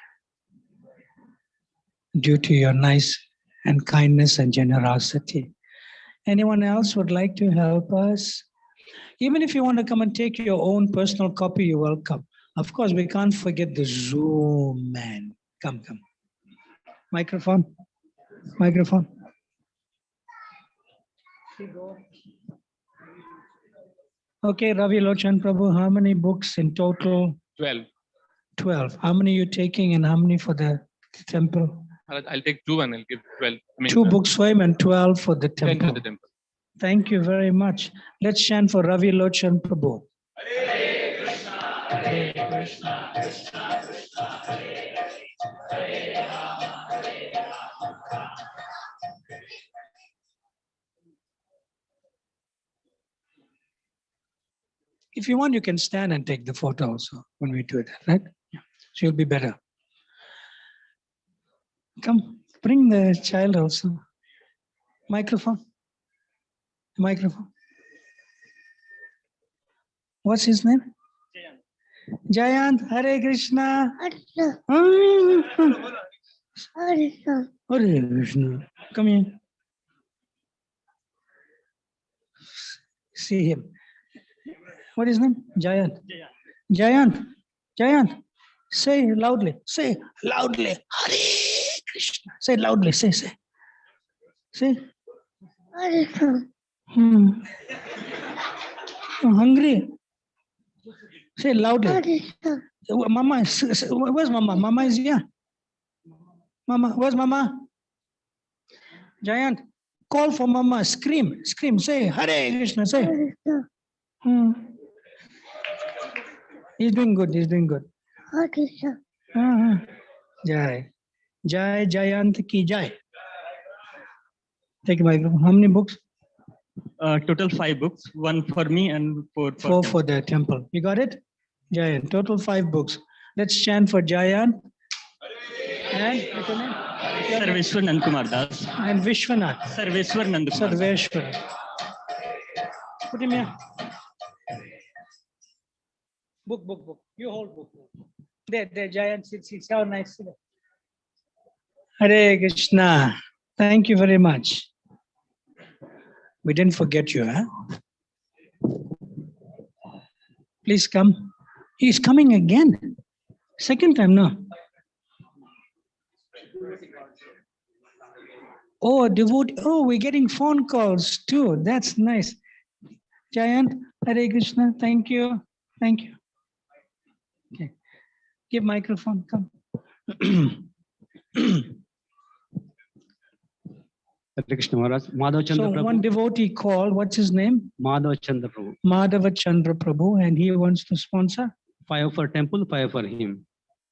due to your nice and kindness and generosity. Anyone else would like to help us? Even if you want to come and take your own personal copy, you're welcome. Of course, we can't forget the Zoom man. Come. Microphone. Okay, Ravi Lochan Prabhu, how many books in total? 12. 12. How many are you taking and how many for the temple? I'll take 2 and I'll give 12. 2 books for him and 12 for the 10 temple. for the temple. Thank you very much. Let's chant for Ravi Lochan Prabhu. Hare Krishna, Hare Krishna, Krishna Krishna, Hare Hare Rama, Hare Rama. If you want, you can stand and take the photo also when we do that, right? Yeah. So you'll be better. Come, bring the child also. Microphone. What's his name? Jayant. Hare Krishna. Hare Krishna. Come here. See him. What is his name? Jayant. Jayant. Say loudly. Hare Krishna. Say it loudly. Say. I'm hungry. Say it loudly. Mama, where's Mama? Mama is here. Mama, where's Mama? Jayant, call for Mama. Scream. Say Hare Krishna. Say. He's doing good. Hare Krishna. Jai Jayant ki Jai. Take my book. How many books? Total 5 books, 1 for me and 4 for the temple. You got it? Jayant. Total 5 books. Let's chant for Jayant. And Sarveshwar Nandkumar Das. And Vishwanath. Sarveshwar Nandkumar. Sarveshwar. Put him here. Book. You hold book. There, Jayant. Sit. How nice. Hare Krishna. Thank you very much. We didn't forget you, huh? Please come. He's coming again. Second time, no? Oh, devotee. Oh, we're getting phone calls too. That's nice. Jayant, Hare Krishna. Thank you. Okay. Give microphone, come. Krishna Maharaj, Madhav Chandra So Prabhu. one devotee called, what's his name? Madhav Chandra Prabhu. Madhava Chandra Prabhu, and he wants to sponsor 5 for temple, 5 for him.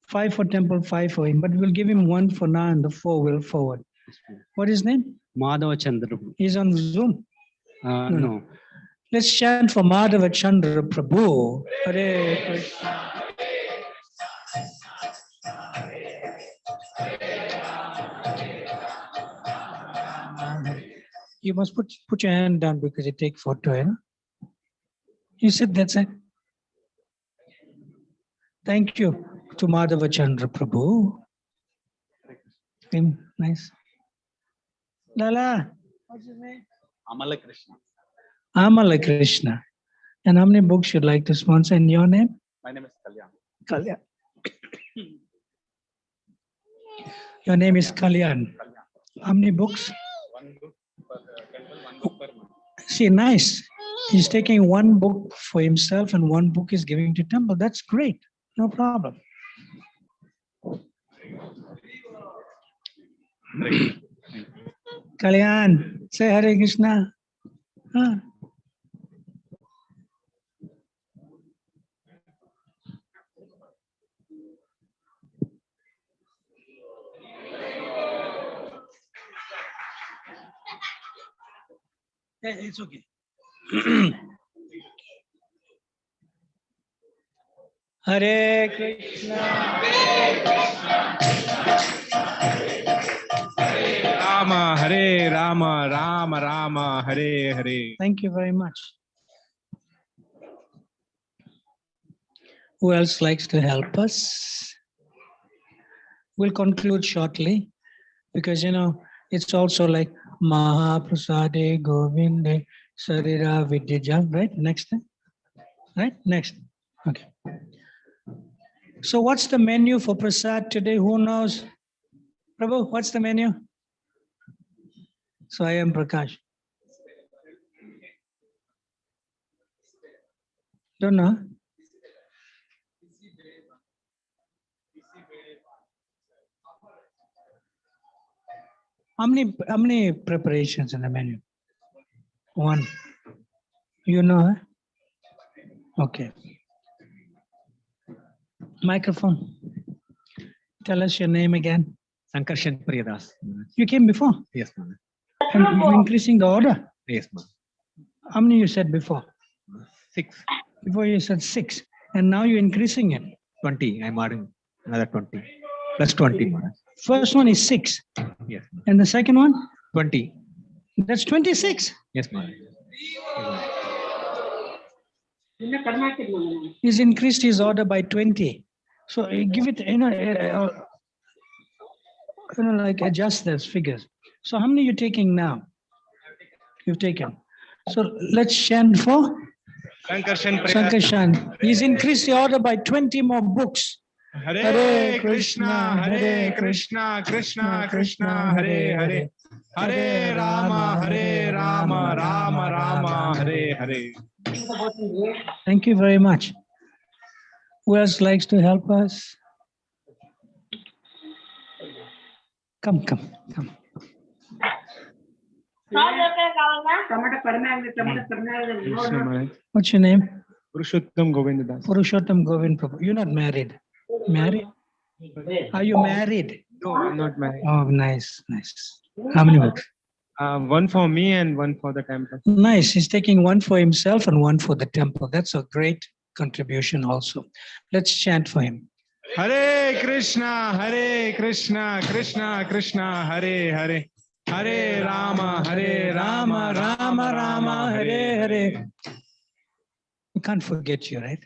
5 for temple, 5 for him, but we'll give him 1 for now and the 4 will forward. What is his name? Madhav Chandra Prabhu. He's on Zoom. No. Let's chant for Madhava Chandra Prabhu. Hare Krishna. You must put your hand down because you take photo. You said that's it. Thank you to Madhava Chandra Prabhu. Nice. Lala, what's your name? Amala Krishna. Amala Krishna. And how many books you'd like to sponsor in your name? My name is Kalyan. Kalyan. Your name is Kalyan. How many books? 1 book for temple, 1 book per month. See, nice. He's taking 1 book for himself and 1 book is giving to temple. That's great. No problem. Kalyan, say Hare Krishna. Huh? It's okay. Hare Krishna. Rama, Hare Rama, Rama Rama, Hare Hare. Thank you very much. Who else likes to help us? We'll conclude shortly because, it's also like Mahaprasade Govinde Sarira Vidyaja, right? Next time? Right? Next. Okay. So what's the menu for Prasad today? Who knows? Prabhu, what's the menu? So I am Prakash. Don't know. How many preparations in the menu? 1. You know, huh? Okay. Microphone. Tell us your name again. Sankarshan Priyadas. You came before? Yes, ma'am. And you're increasing the order? Yes, ma'am. How many you said before? 6. Before you said 6. And now you're increasing it. 20. I'm adding another 20. Plus 20, Maharaj. First one is 6. Yes, ma'am. And the second one? 20. That's 26. Yes, Maharaj. He's increased his order by 20. So you give it, like adjust those figures. So how many are you taking now? You've taken. So let's chant for Sankarshan Priyadas. Sankarshan. He's increased the order by 20 more books. Hare Krishna, Hare Krishna, Krishna Krishna, Hare Hare. Hare Rama, Rama Rama, Hare Hare. Thank you very much. Who else likes to help us? Come. What's your name? Purushottam Govindadas. Purushottam Govind Prabhu. You're not married. Married? Are you married? No, I'm not married. Oh, nice. How many books? 1 for me and 1 for the temple. Nice. He's taking 1 for himself and 1 for the temple. That's a great contribution also. Let's chant for him. Hare Krishna, Krishna Krishna, Hare Hare. Hare Rama, Rama Rama, Hare Hare. We can't forget you, right?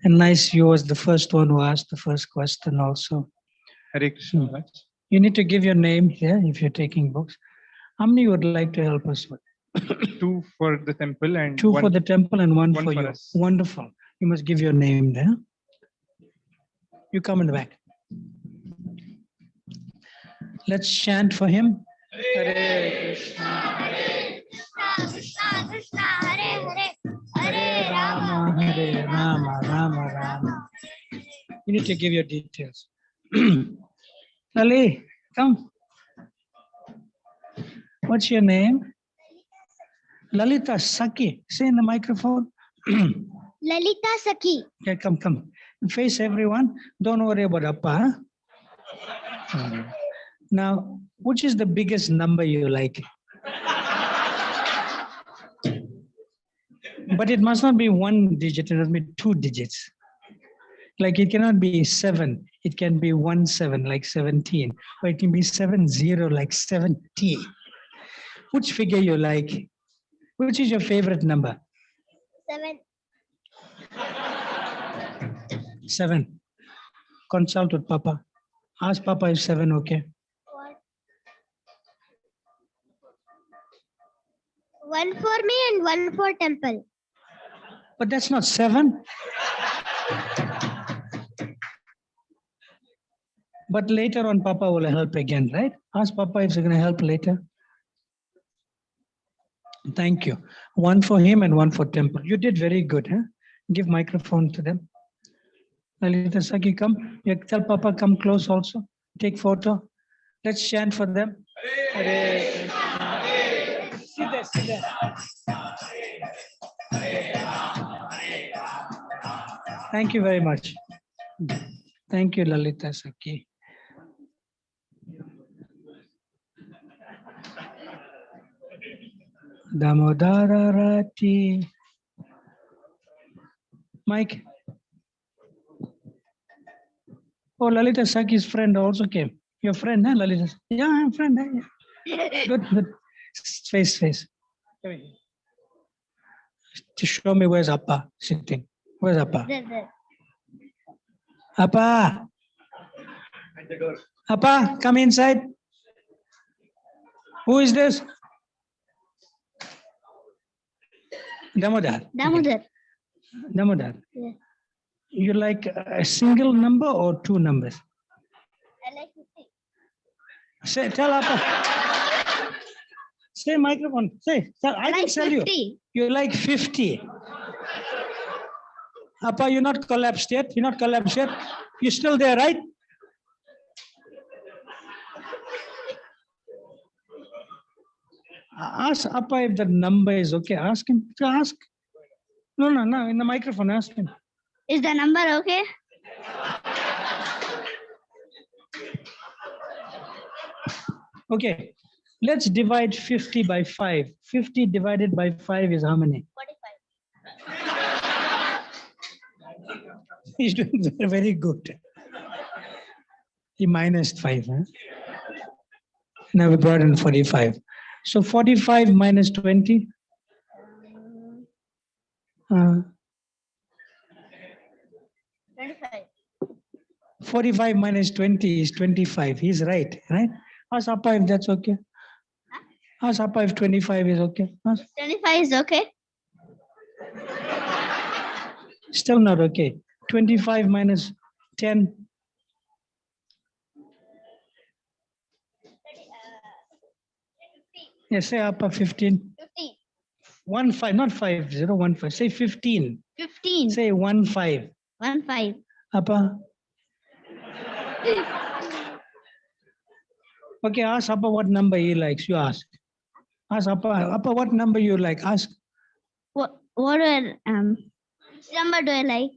And nice, you was the first one who asked the first question also. Hare Krishna. You need to give your name here if you're taking books. How many would like to help us with? 2 for the temple and 2 for the temple and 1 for you. us. Wonderful. You must give your name there. You come in the back. Let's chant for him. Hare Krishna, Krishna Krishna, Hare Hare, Hare Rama, Rama Rama, You need to give your details. Lali, come. What's your name? Lalita Saki. Say in the microphone. Lalita Saki. Okay, come. Face everyone. Don't worry about Appa. Huh? Now, which is the biggest number you like? But it must not be one digit, it must be 2 digits. Like it cannot be 7, it can be 17, like 17, or it can be 70, like 70. Which figure you like? Which is your favorite number? 7. 7. Consult with Papa. Ask Papa if 7 okay. What? 1 for me and 1 for temple. But that's not 7. But later on, Papa will help again, right? Ask Papa if he's going to help later. Thank you. 1 for him and 1 for temple. You did very good, huh? Give microphone to them. Lalita Saki, come. You tell Papa come close also. Take photo. Let's chant for them. Hare Krishna. Sit there. Thank you very much. Thank you, Lalita Saki. Damodara Rati. Mike. Oh, Lalita Saki's friend also came. Your friend, huh, Lalita? Yeah, I'm friend. Huh? Yeah. Good. Face. To show me where's Appa sitting. Where's Appa? There. Appa. At the door. Appa, come inside. Who is this? Damodar. Damodar. Damodar. Yeah. You like a single number or 2 numbers? I like 50. Say, tell Appa. Say microphone. Say, tell, I can tell 50. you. You like 50. Appa, you're not collapsed yet. You're still there, right? Ask Appa if the number is okay. Ask him. Ask. No. In the microphone, ask him. Is the number okay? Okay. Let's divide 50 by 5. 50 divided by 5 is how many? 45. He's doing very good. He minus 5. Huh? Now we brought in 45. So 45 minus 20? 25. 45 minus 20 is 25. He's right? Ask Appa if that's okay. Ask Appa if 25 is okay. Ask. 25 is okay. Still not okay. 25 minus 10. Yes, say Appa 15. 15. 1 5, not 5 0 1 5. Say 15. 15. Say 1 5. 1 5. Appa. Okay, ask Appa what number he likes. You ask. Ask Appa what number you like. Ask. What do I which number do I like?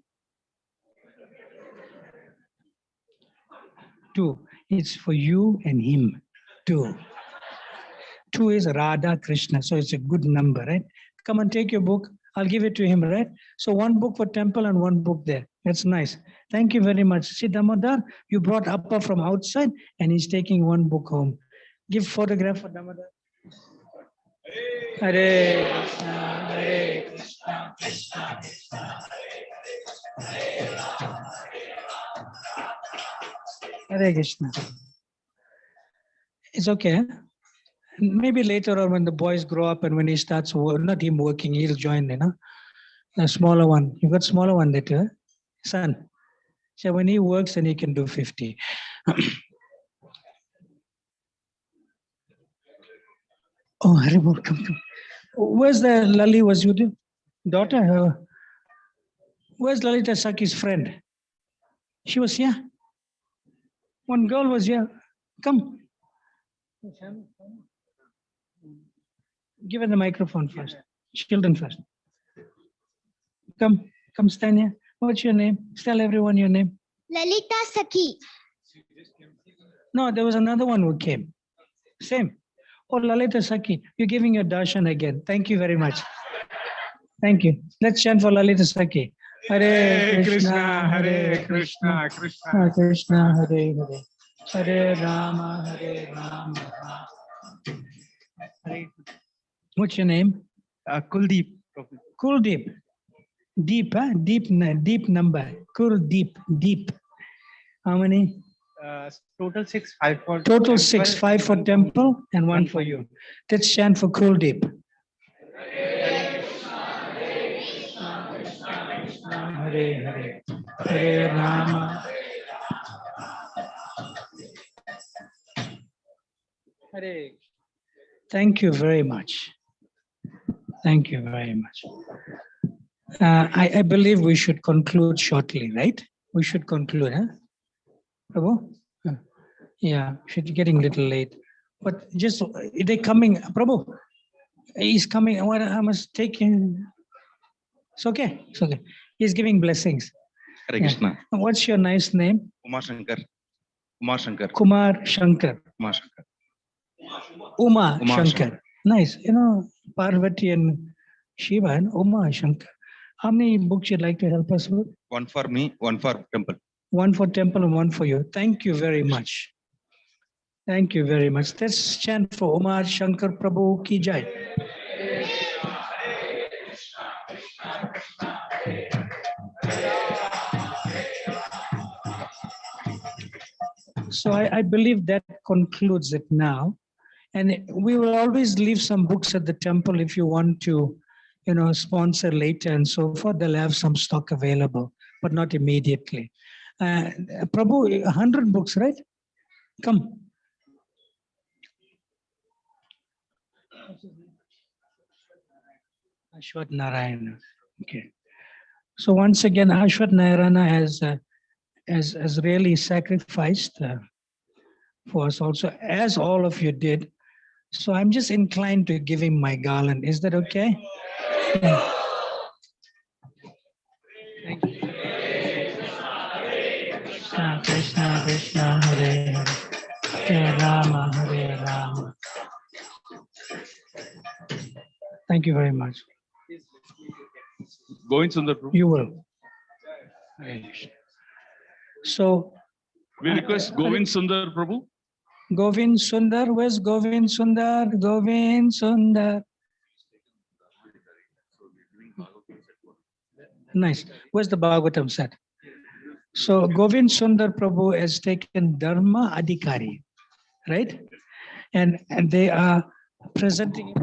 2. It's for you and him. 2. 2 is Radha Krishna, so it's a good number, right? Come and take your book. I'll give it to him, right? So 1 book for temple and 1 book there. That's nice. Thank you very much. See, Damodar, you brought Appa from outside and he's taking 1 book home. Give photograph for Damodar. Hare Krishna, Hare Krishna, Krishna Krishna, Hare Rama, Hare Krishna. It's okay. Huh? Maybe later on when the boys grow up and when he starts, not him working, he'll join, the smaller one. You got smaller one later, huh? Son. So when he works, then he can do 50. Oh, Haribol, come. Where's the Lali was with you? Daughter? Where's Lalita Saki's friend? She was here. One girl was here. Come. Give her the microphone first. Children first. Come stand here. What's your name? Tell everyone your name. Lalita Saki. No, there was another one who came. Same. Oh, Lalita Saki, you're giving your darshan again. Thank you very much. Thank you. Let's chant for Lalita Saki. Hare Krishna, Hare Krishna, Krishna Krishna, Hare Hare. Hare Rama, Hare Rama. Hare. What's your name? Kuldeep. Kuldeep. Deep, huh? Deep number. Kuldeep, deep. How many? Total 6, 5 for Total 6, 5 for temple and 1 for you. Let's chant for Kuldeep. Hare Hare. Hare Rama. Hare. Thank you very much. Thank you very much. I believe we should conclude shortly, right? We should conclude, huh? Prabhu? Yeah, should getting a little late. But just, they're coming. Prabhu, he's coming. I must take him. It's okay. It's okay. He's giving blessings. Hare Krishna. What's your nice name? Kumar Shankar. Kumar Shankar. Kumar Shankar. Kumar Shankar. Uma Umar Shankar. Shankar. Nice. You know, Parvati and Shiva and Uma Shankar. How many books you'd like to help us with? 1 for me, 1 for temple. 1 for temple and 1 for you. Thank you very much. Thank you very much. Let's chant for Umar Shankar Prabhu Ki Jai. So I believe that concludes it now. And we will always leave some books at the temple if you want to, sponsor later and so forth. They'll have some stock available, but not immediately. Prabhu, 100 books, right? Come. Ashwat Narayana. Okay. So once again, Ashwat Narayana has really sacrificed for us also, as all of you did. So I'm just inclined to give him my garland. Is that okay? Yeah. Thank you. Krishna, Krishna, Krishna, Hare Hare. Hare Rama, Hare Rama. Thank you very much. Govind Sundar Prabhu. You will. So We request Govind Sundar Prabhu. Govind Sundar, where's Govind Sundar? Govind Sundar. Nice. Where's the Bhagavatam set? So Govind Sundar Prabhu has taken Dharma Adhikari, right? And they are presenting it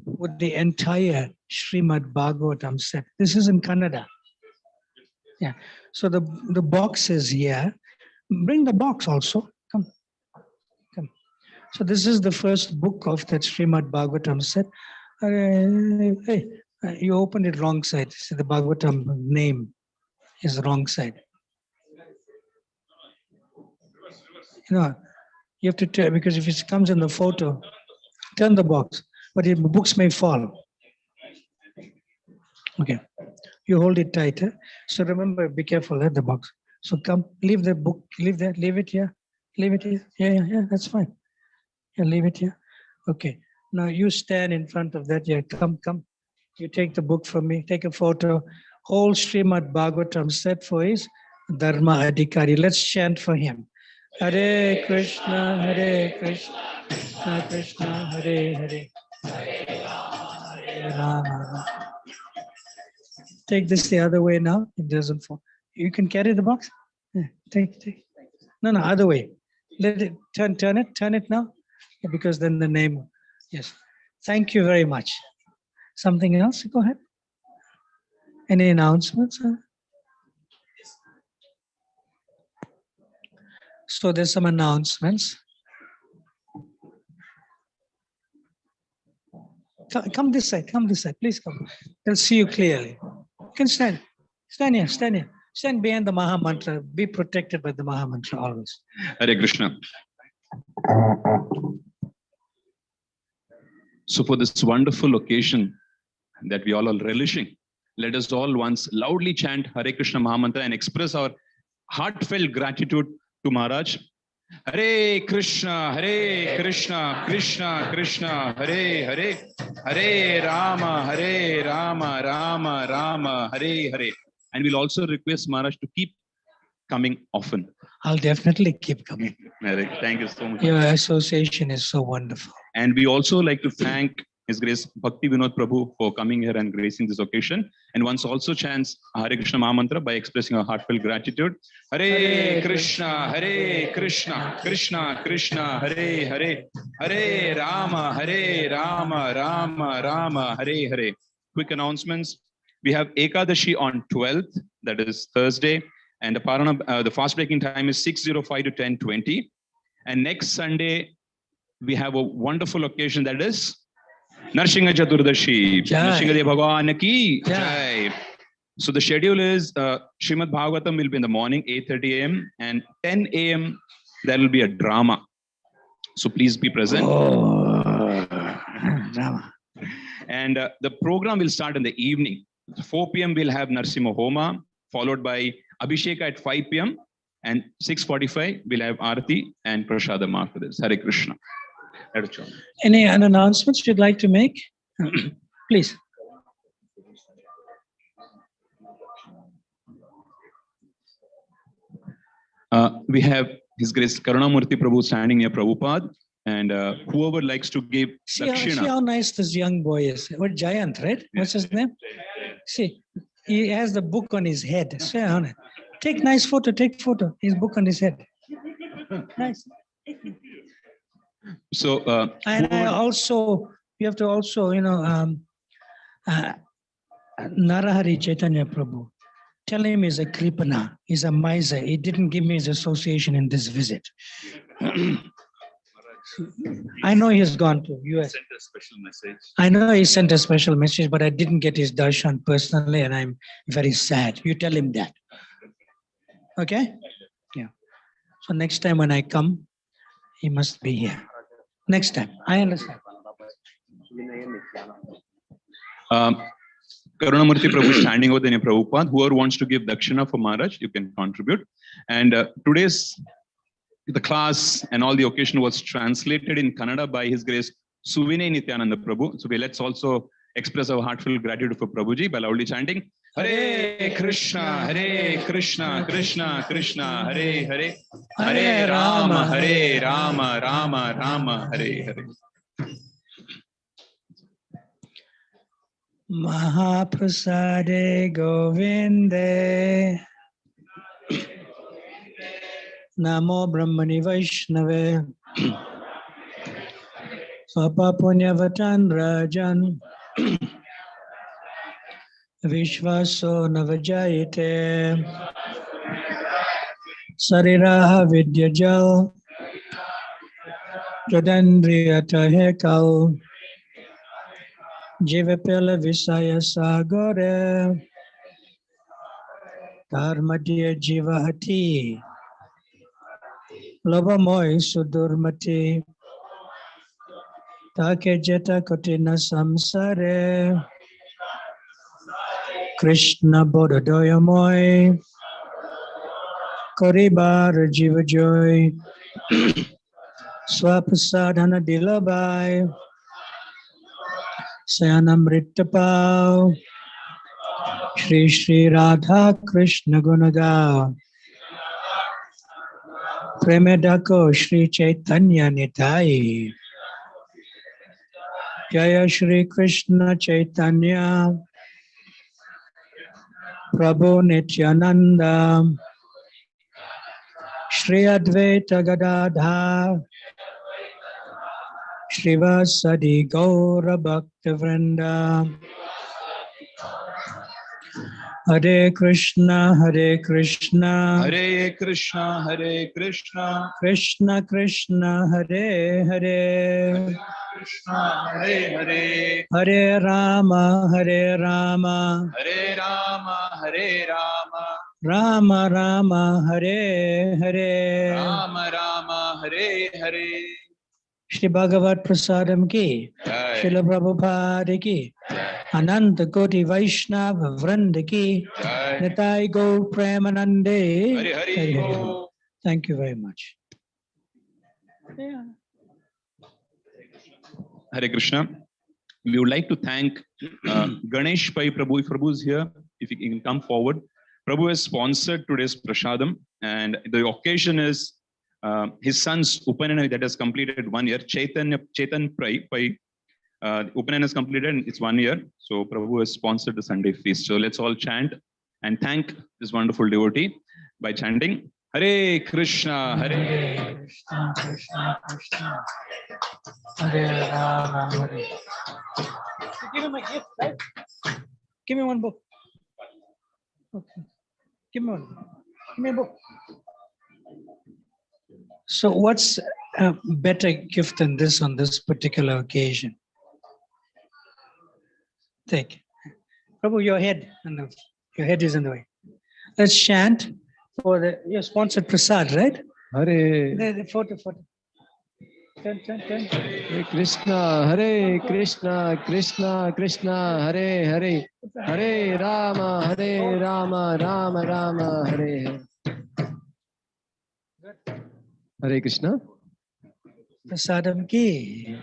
with the entire Srimad Bhagavatam set. This is in Kannada. Yeah. So the box is here. Bring the box also. Come. So this is the first book of that Srimad Bhagavatam set. Hey, you opened it wrong side. See, the Bhagavatam name is the wrong side. You have to turn, because if it comes in the photo, turn the box, but the books may fall. Okay, you hold it tighter. So remember, be careful at the box. So come, leave the book, leave it here. Leave it here. Yeah, that's fine. Yeah, leave it here. Okay, now you stand in front of that. Yeah, come. You take the book from me, take a photo. Whole Srimad Bhagavatam set for his Dharma Adhikari. Let's chant for him. Hare Krishna, Hare Krishna, Krishna Krishna, Hare Hare, Hare Rama. Take this the other way now. It doesn't fall. You can carry the box. Yeah, take. No, other way. Let it turn it now, because then the name. Yes. Thank you very much. Something else? Go ahead. Any announcements? So there's some announcements. Come this side. Please come. They'll see you clearly. You can stand. Stand here. Stand behind the Maha Mantra. Be protected by the Maha Mantra always. Hare Krishna. So for this wonderful occasion that we all are relishing, let us all once loudly chant Hare Krishna Mahamantra and express our heartfelt gratitude to Maharaj. Hare Krishna, Krishna Krishna, Hare Hare, Hare Rama, Rama Rama, Hare Hare. And we'll also request Maharaj to keep coming often. I'll definitely keep coming. Hare, thank you so much. Your association is so wonderful. And we also like to thank His Grace Bhakti Vinod Prabhu for coming here and gracing this occasion. And once also chants Hare Krishna Mahamantra by expressing our heartfelt gratitude. Hare Krishna, Krishna Krishna, Hare Hare, Hare Rama, Rama, Hare Hare. Quick announcements. We have Ekadashi on 12th, that is Thursday. And the fast breaking time is 6:05 to 10:20. And next Sunday, we have a wonderful occasion, that is Narsingha Chaturdashi. Narsingha Dev Bhagwan ki Jai. So the schedule is Srimad Bhagavatam will be in the morning, 8:30 a.m. and 10 a.m. there will be a drama. So please be present. Drama. And the program will start in the evening. 4 p.m. we'll have Narsimha Homa, followed by Abhishek at 5 p.m. and 6:45 we'll have Arati and Prasadam after this. Hare Krishna. Any announcements you'd like to make? Please. We have His Grace Karunamurti Prabhu standing near Prabhupada, and whoever likes to give See dakshina. how nice this young boy is. What, Jayant, right? What's his name? See, he has the book on his head. Say on it. Take nice photo. Take photo. His book on his head. Nice. So, and I also, you have to also, Narahari Chaitanya Prabhu. Tell him he's a Kripana, he's a miser. He didn't give me his association in this visit. I know he's gone to US. Sent a special message. I know he sent a special message, but I didn't get his darshan personally, and I'm very sad. You tell him that. Okay? Yeah. So next time when I come, he must be here. Next time. I understand. Karunamurti Prabhu standing over there near Prabhupada. Whoever wants to give dakshina for Maharaj, you can contribute. And the class and all the occasion was translated in Kannada by His Grace Suvinay Nityananda Prabhu. So let's also express our heartfelt gratitude for Prabhuji by loudly chanting Hare Krishna, Krishna Krishna, Hare Hare, Hare Rama, Rama, Hare Hare. Mahaprasade Govinde Namo Brahmani Vaishnave Svapa Punyavatan Rajan Vishvaso Navajayate Sariraha Vidyajal Jodandriyata Hekal Jivapela Visaya Sagore Dharmadya Jivahati Lobamoy Sudurmati Take Jeta Kotina Samsare Krishna Bodhadoyamoy Koribar Jivajoy Swapasadhana Dilabai Sayanamritapal Shri Shri Radha Krishna Gunada Premedako Shri Chaitanya Nitai Jaya Shri Krishna Chaitanya Prabhu Nityananda Shri Advaita Gadadha Shrivasadi Gaura Bhakta Vrinda Hare Krishna, Hare Krishna, Hare Krishna, Hare Krishna, Krishna Krishna, Hare Hare, Krishna, Hare Hare, Hare Rama, Hare Rama, Hare Rama, Hare Rama, Rama Rama Hare Hare. Rama Rama Hare Hare. Shri Bhagavat Prasadam ki. Jai. Srila Prabhupada ki. Ananta Koti Vaishnava Vranda ki. Jai. Nitai Gaur Premanande. Hari Hari Bo. Thank you very much. Hare Krishna. We would like to thank Ganesh Pai Prabhu. If Prabhu is here, if he can come forward. Prabhu has sponsored today's Prasadam, and the occasion is his son's Upanayana that has completed 1 year. Chetan Pai Upanayana has completed, and it's 1 year. So Prabhu has sponsored the Sunday feast. So let's all chant and thank this wonderful devotee by chanting Hare Krishna, Hare Krishna, Krishna Krishna, Hare Rama, Hare. Give him a gift, right? Give me one book. Okay. Give me one. Give me a book. So what's a better gift than this on this particular occasion? Take. Prabhu, your head is in the way. Let's chant for your sponsored prasad, right? Hare. The photo. Turn. Hare Krishna, Hare Krishna, Krishna Krishna, Hare Hare, Hare Rama, Rama Rama, Hare Hare. Hare Krishna. Prasadam ki.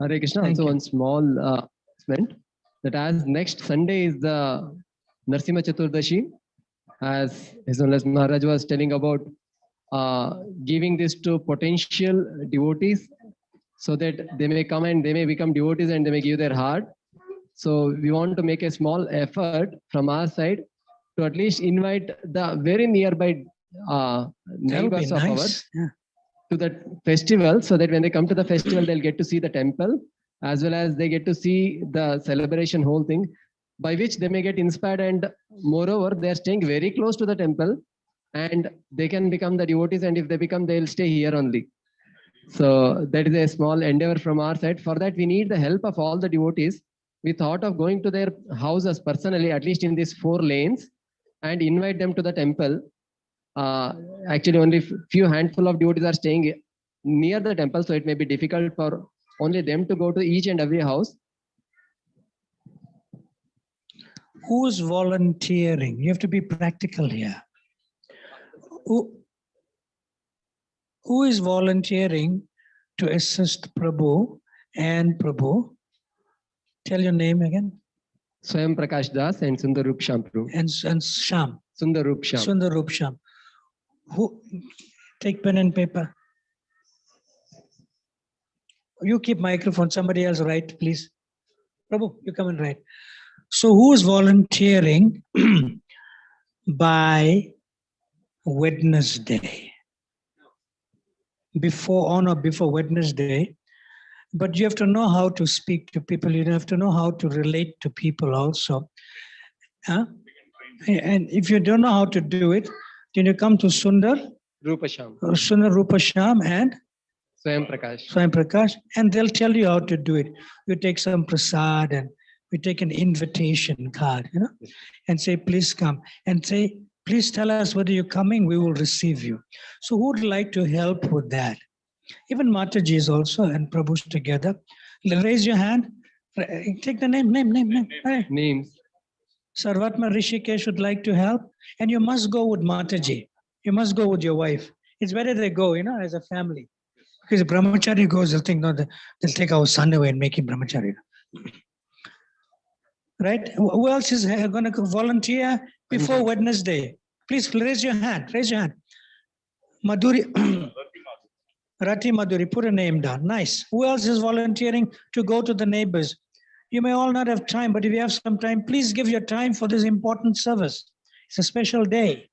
Hare Krishna. Also one small announcement that as next Sunday is the Narsimha Chaturdashi, as His Holiness Maharaj was telling about giving this to potential devotees so that they may come and they may become devotees and they may give their heart. So we want to make a small effort from our side to at least invite the very nearby neighbors of ours to that festival, so that when they come to the festival, they'll get to see the temple as well as they get to see the celebration whole thing, by which they may get inspired, and moreover, they are staying very close to the temple and they can become the devotees, and if they become, they'll stay here only. So that is a small endeavor from our side. For that, we need the help of all the devotees. We thought of going to their houses personally, at least in these 4 lanes, and invite them to the temple. Actually, only few handful of devotees are staying near the temple, so it may be difficult for only them to go to each and every house. Who's volunteering? You have to be practical here. Who is volunteering to assist Prabhu and Prabhu? Tell your name again. Swayam Prakash Das and Sundar Rup Sham Prabhu. And Sham. Sundar Rup Sham. Sundar Rup Sham. Who? Take pen and paper. You keep microphone. Somebody else write, please. Prabhu, you come and write. So who is volunteering by Wednesday? On or before Wednesday. But you have to know how to speak to people. You have to know how to relate to people also. And if you don't know how to do it, then you come to Sundar Rupa Sham and Swayam Prakash, and they'll tell you how to do it. You take some prasad and we take an invitation card, and say, please come, and say, please tell us whether you're coming, we will receive you. So who would like to help with that? Even Mataji is also, and Prabhu's together. Raise your hand. Take the name. Names. Sarvatma Rishikesh would like to help, and you must go with Mataji. You must go with your wife. It's better they go, as a family. Because if brahmachari goes, they'll think, no, they'll take our son away and make him brahmachari. Right? Who else is going to volunteer before Wednesday? Please raise your hand. Madhuri. Rati Madhuri, put a name down. Nice. Who else is volunteering to go to the neighbors? You may all not have time, but if you have some time, please give your time for this important service. It's a special day.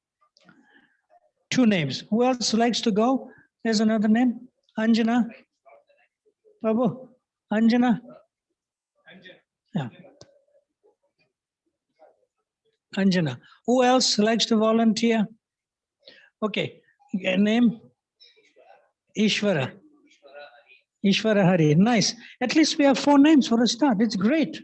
2 names. Who else likes to go? There's another name. Anjana. Prabhu. Anjana. Yeah. Anjana. Who else likes to volunteer? Okay. Name? Ishvara. Ishvara Hari. Nice. At least we have 4 names for a start. It's great.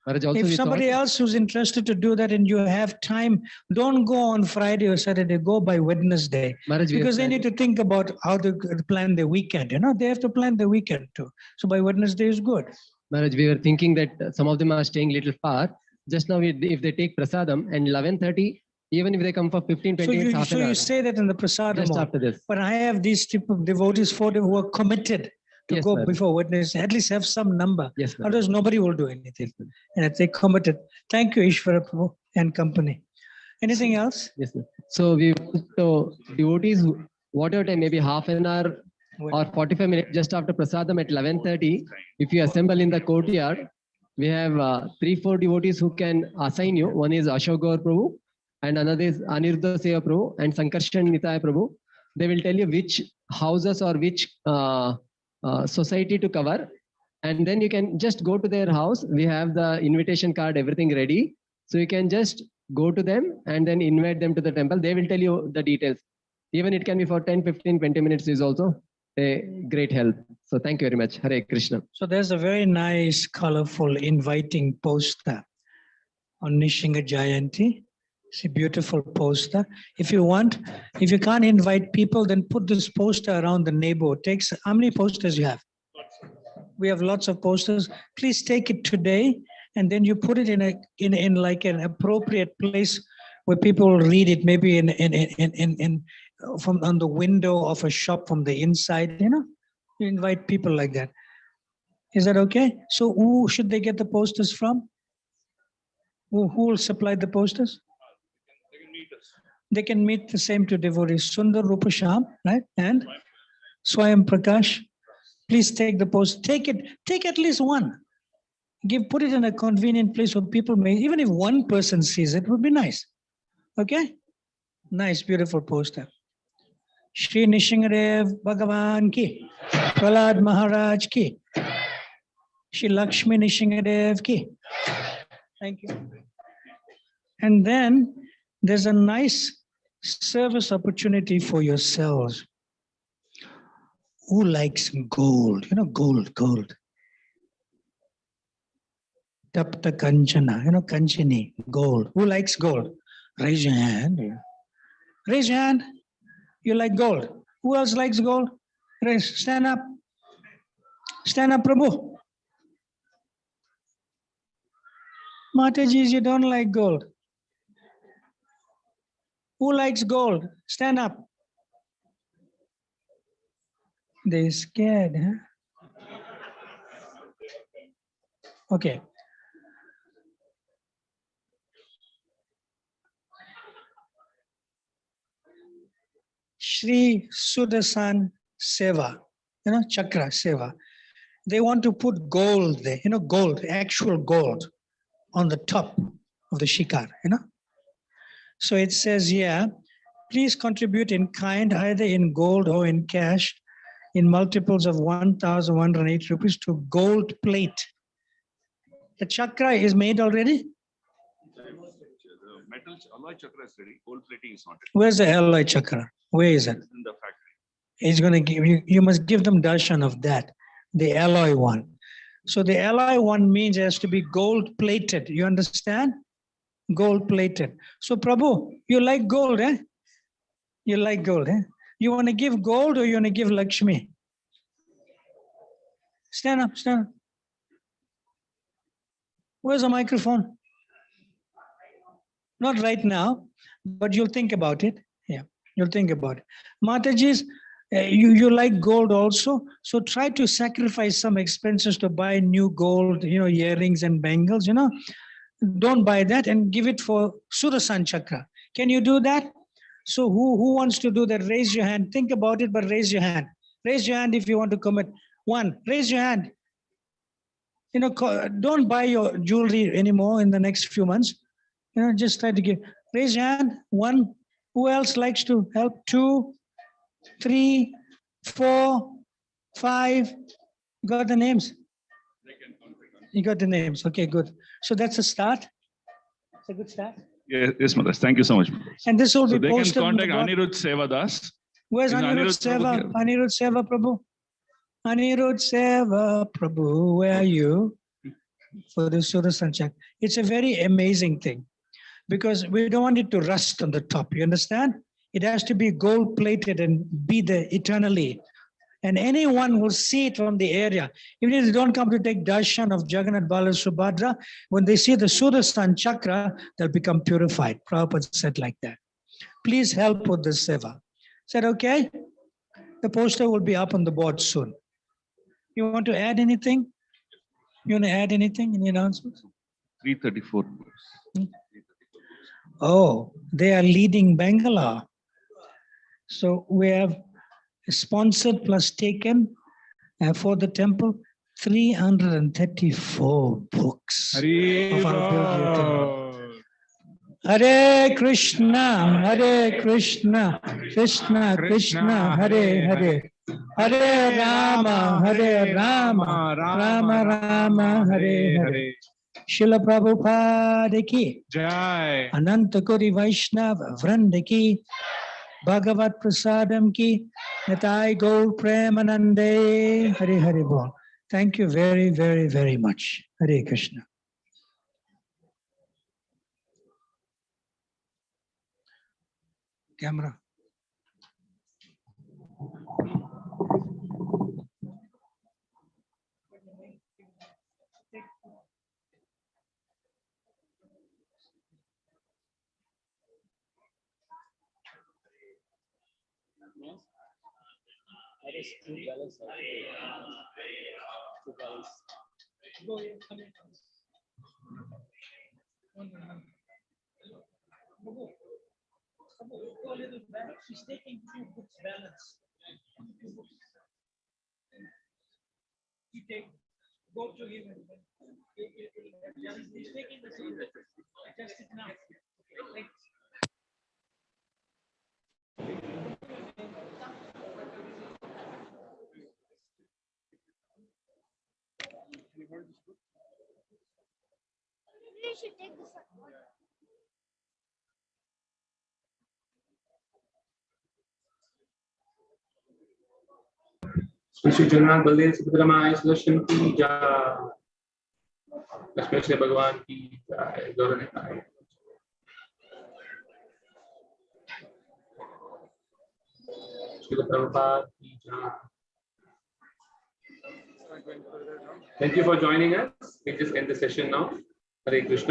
Maharaj, also If we somebody thought, else who's interested to do that and you have time, don't go on Friday or Saturday, go by Wednesday. Maharaj, we Because they have need to think about how to plan their weekend. They have to plan the weekend too. So by Wednesday is good. Maharaj, we were thinking that some of them are staying little far. Just now, if they take prasadam and 11:30, even if they come for 15, 20 minutes, half an hour. You say that in the prasadam. Just hall. after this. But I have these type of devotees for them who are committed to Yes, go Maharaj. before Wednesday. At least have some number. Yes, Maharaj. Otherwise, nobody will do anything. And if they committed. Thank you, Ishvara Prabhu and company. Anything else? Yes, sir. So we want to devotees, whatever time, maybe half an hour or 45 minutes just after prasadam at 11:30. If you assemble in the courtyard, we have 3-4 devotees who can assign you. One is Ashok Gaur Prabhu, and another is Aniruddha Seva Prabhu and Sankarshan Nitaya Prabhu. They will tell you which houses or which society to cover, and then you can just go to their house. We have the invitation card, everything ready, so you can just go to them and then invite them to the temple. They will tell you the details. Even it can be for 10, 15, 20 minutes is also a great help. So thank you very much. Hare Krishna. So there's a very nice, colorful, inviting poster on Nishinga Jayanti. It's a beautiful poster. If you can't invite people, then put this poster around the neighborhood. How many posters you have? We have lots of posters. Please take it today, and then you put it in like an appropriate place where people will read it. Maybe from on the window of a shop from the inside. You invite people like that. Is that okay? So who should they get the posters from? Who will supply the posters? They can meet the same two devotees, Sundar Rupasham, right? And Swayam Prakash. Please take the post. Take at least one. Put it in a convenient place where people may, even if one person sees it, would be nice. Okay? Nice, beautiful poster. Shri Nishingadev Bhagavan ki, Prahlad Maharaj ki, Shri Lakshmi Nishingadev ki. Thank you. And then there's a nice service opportunity for yourselves. Who likes gold? Gold. Tapta Kanchana, Kanchini, gold. Who likes gold? Raise your hand. Raise your hand. You like gold. Who else likes gold? Stand up. Stand up, Prabhu. Mataji, you don't like gold. Who likes gold? Stand up. They're scared, huh? Okay. Shri Sudasan Seva, Chakra Seva. They want to put gold there, gold, actual gold on the top of the shikar, So it says here, please contribute in kind, either in gold or in cash, in multiples of 1,108 rupees to gold plate. The chakra is made already? The metal alloy chakra is ready. Gold plating is not ready. Where's the alloy chakra? Where is it? It's in the factory. He's going to give you must give them darshan of that, the alloy one. So the alloy one means it has to be gold plated. You understand? Gold plated. So Prabhu, you like gold, eh? You like gold, eh? You want to give gold or you want to give Lakshmi? Stand up, stand up. Where's the microphone? Not right now, but you'll think about it. Yeah, you'll think about it. Mataji's, you like gold also, so try to sacrifice some expenses to buy new gold, earrings and bangles, Don't buy that and give it for Sudasan Chakra. Can you do that? So who wants to do that? Raise your hand. Think about it, but raise your hand. Raise your hand if you want to commit. One, raise your hand. Don't buy your jewelry anymore in the next few months. Just try to give. Raise your hand. One. Who else likes to help? 2, 3, 4, 5. You got the names? You got the names. Okay, good. So that's a start. It's a good start. Yes, Maharaj. Thank you so much. And this will So be they posted. can contact Anirudh Seva Das. Where's Is Anirudh Seva? Prabhu here? Anirudh Seva Prabhu. Anirudh Seva Prabhu, where are you? for the Sudarshan Chakra. It's a very amazing thing because we don't want it to rust on the top. You understand? It has to be gold plated and be there eternally. And anyone will see it from the area. Even if they don't come to take darshan of Jagannath, Bala, Subhadra, when they see the Sudarshan Chakra, they'll become purified. Prabhupada said like that. Please help with this seva. Said, okay? The poster will be up on the board soon. You want to add anything? You want to add anything in the announcements? 334. Oh, they are leading Bangalore. So we have sponsored plus taken for the temple 334 books. of our Bhagavad Gita. Hare Krishna, Hare Krishna, Krishna Krishna, Hare Hare, Hare Rama, Hare Rama, Rama Rama, Hare Hare. Srila Prabhupada ki, Jai. Ananta Kori Vaishnava Vranda ki, Bhagavat Prasadam ki, Nitai Gaur Premanande, Hare Hare Bol. Thank you very, very, very much. Hare Krishna. Camera. She's taking 2 books balance. 2 books. You take, go to him and he's taking the same. Adjust it now. Thanks. You should take this one. Shri Jagannath Baldev Subhadra Maya Sudarshan ki jai. Lakshmi Shri Bhagavan ki jai. Gauranitai. Srila Prabhupada ki jai. Thank you for joining us. We just end the session now. Hare Krishna.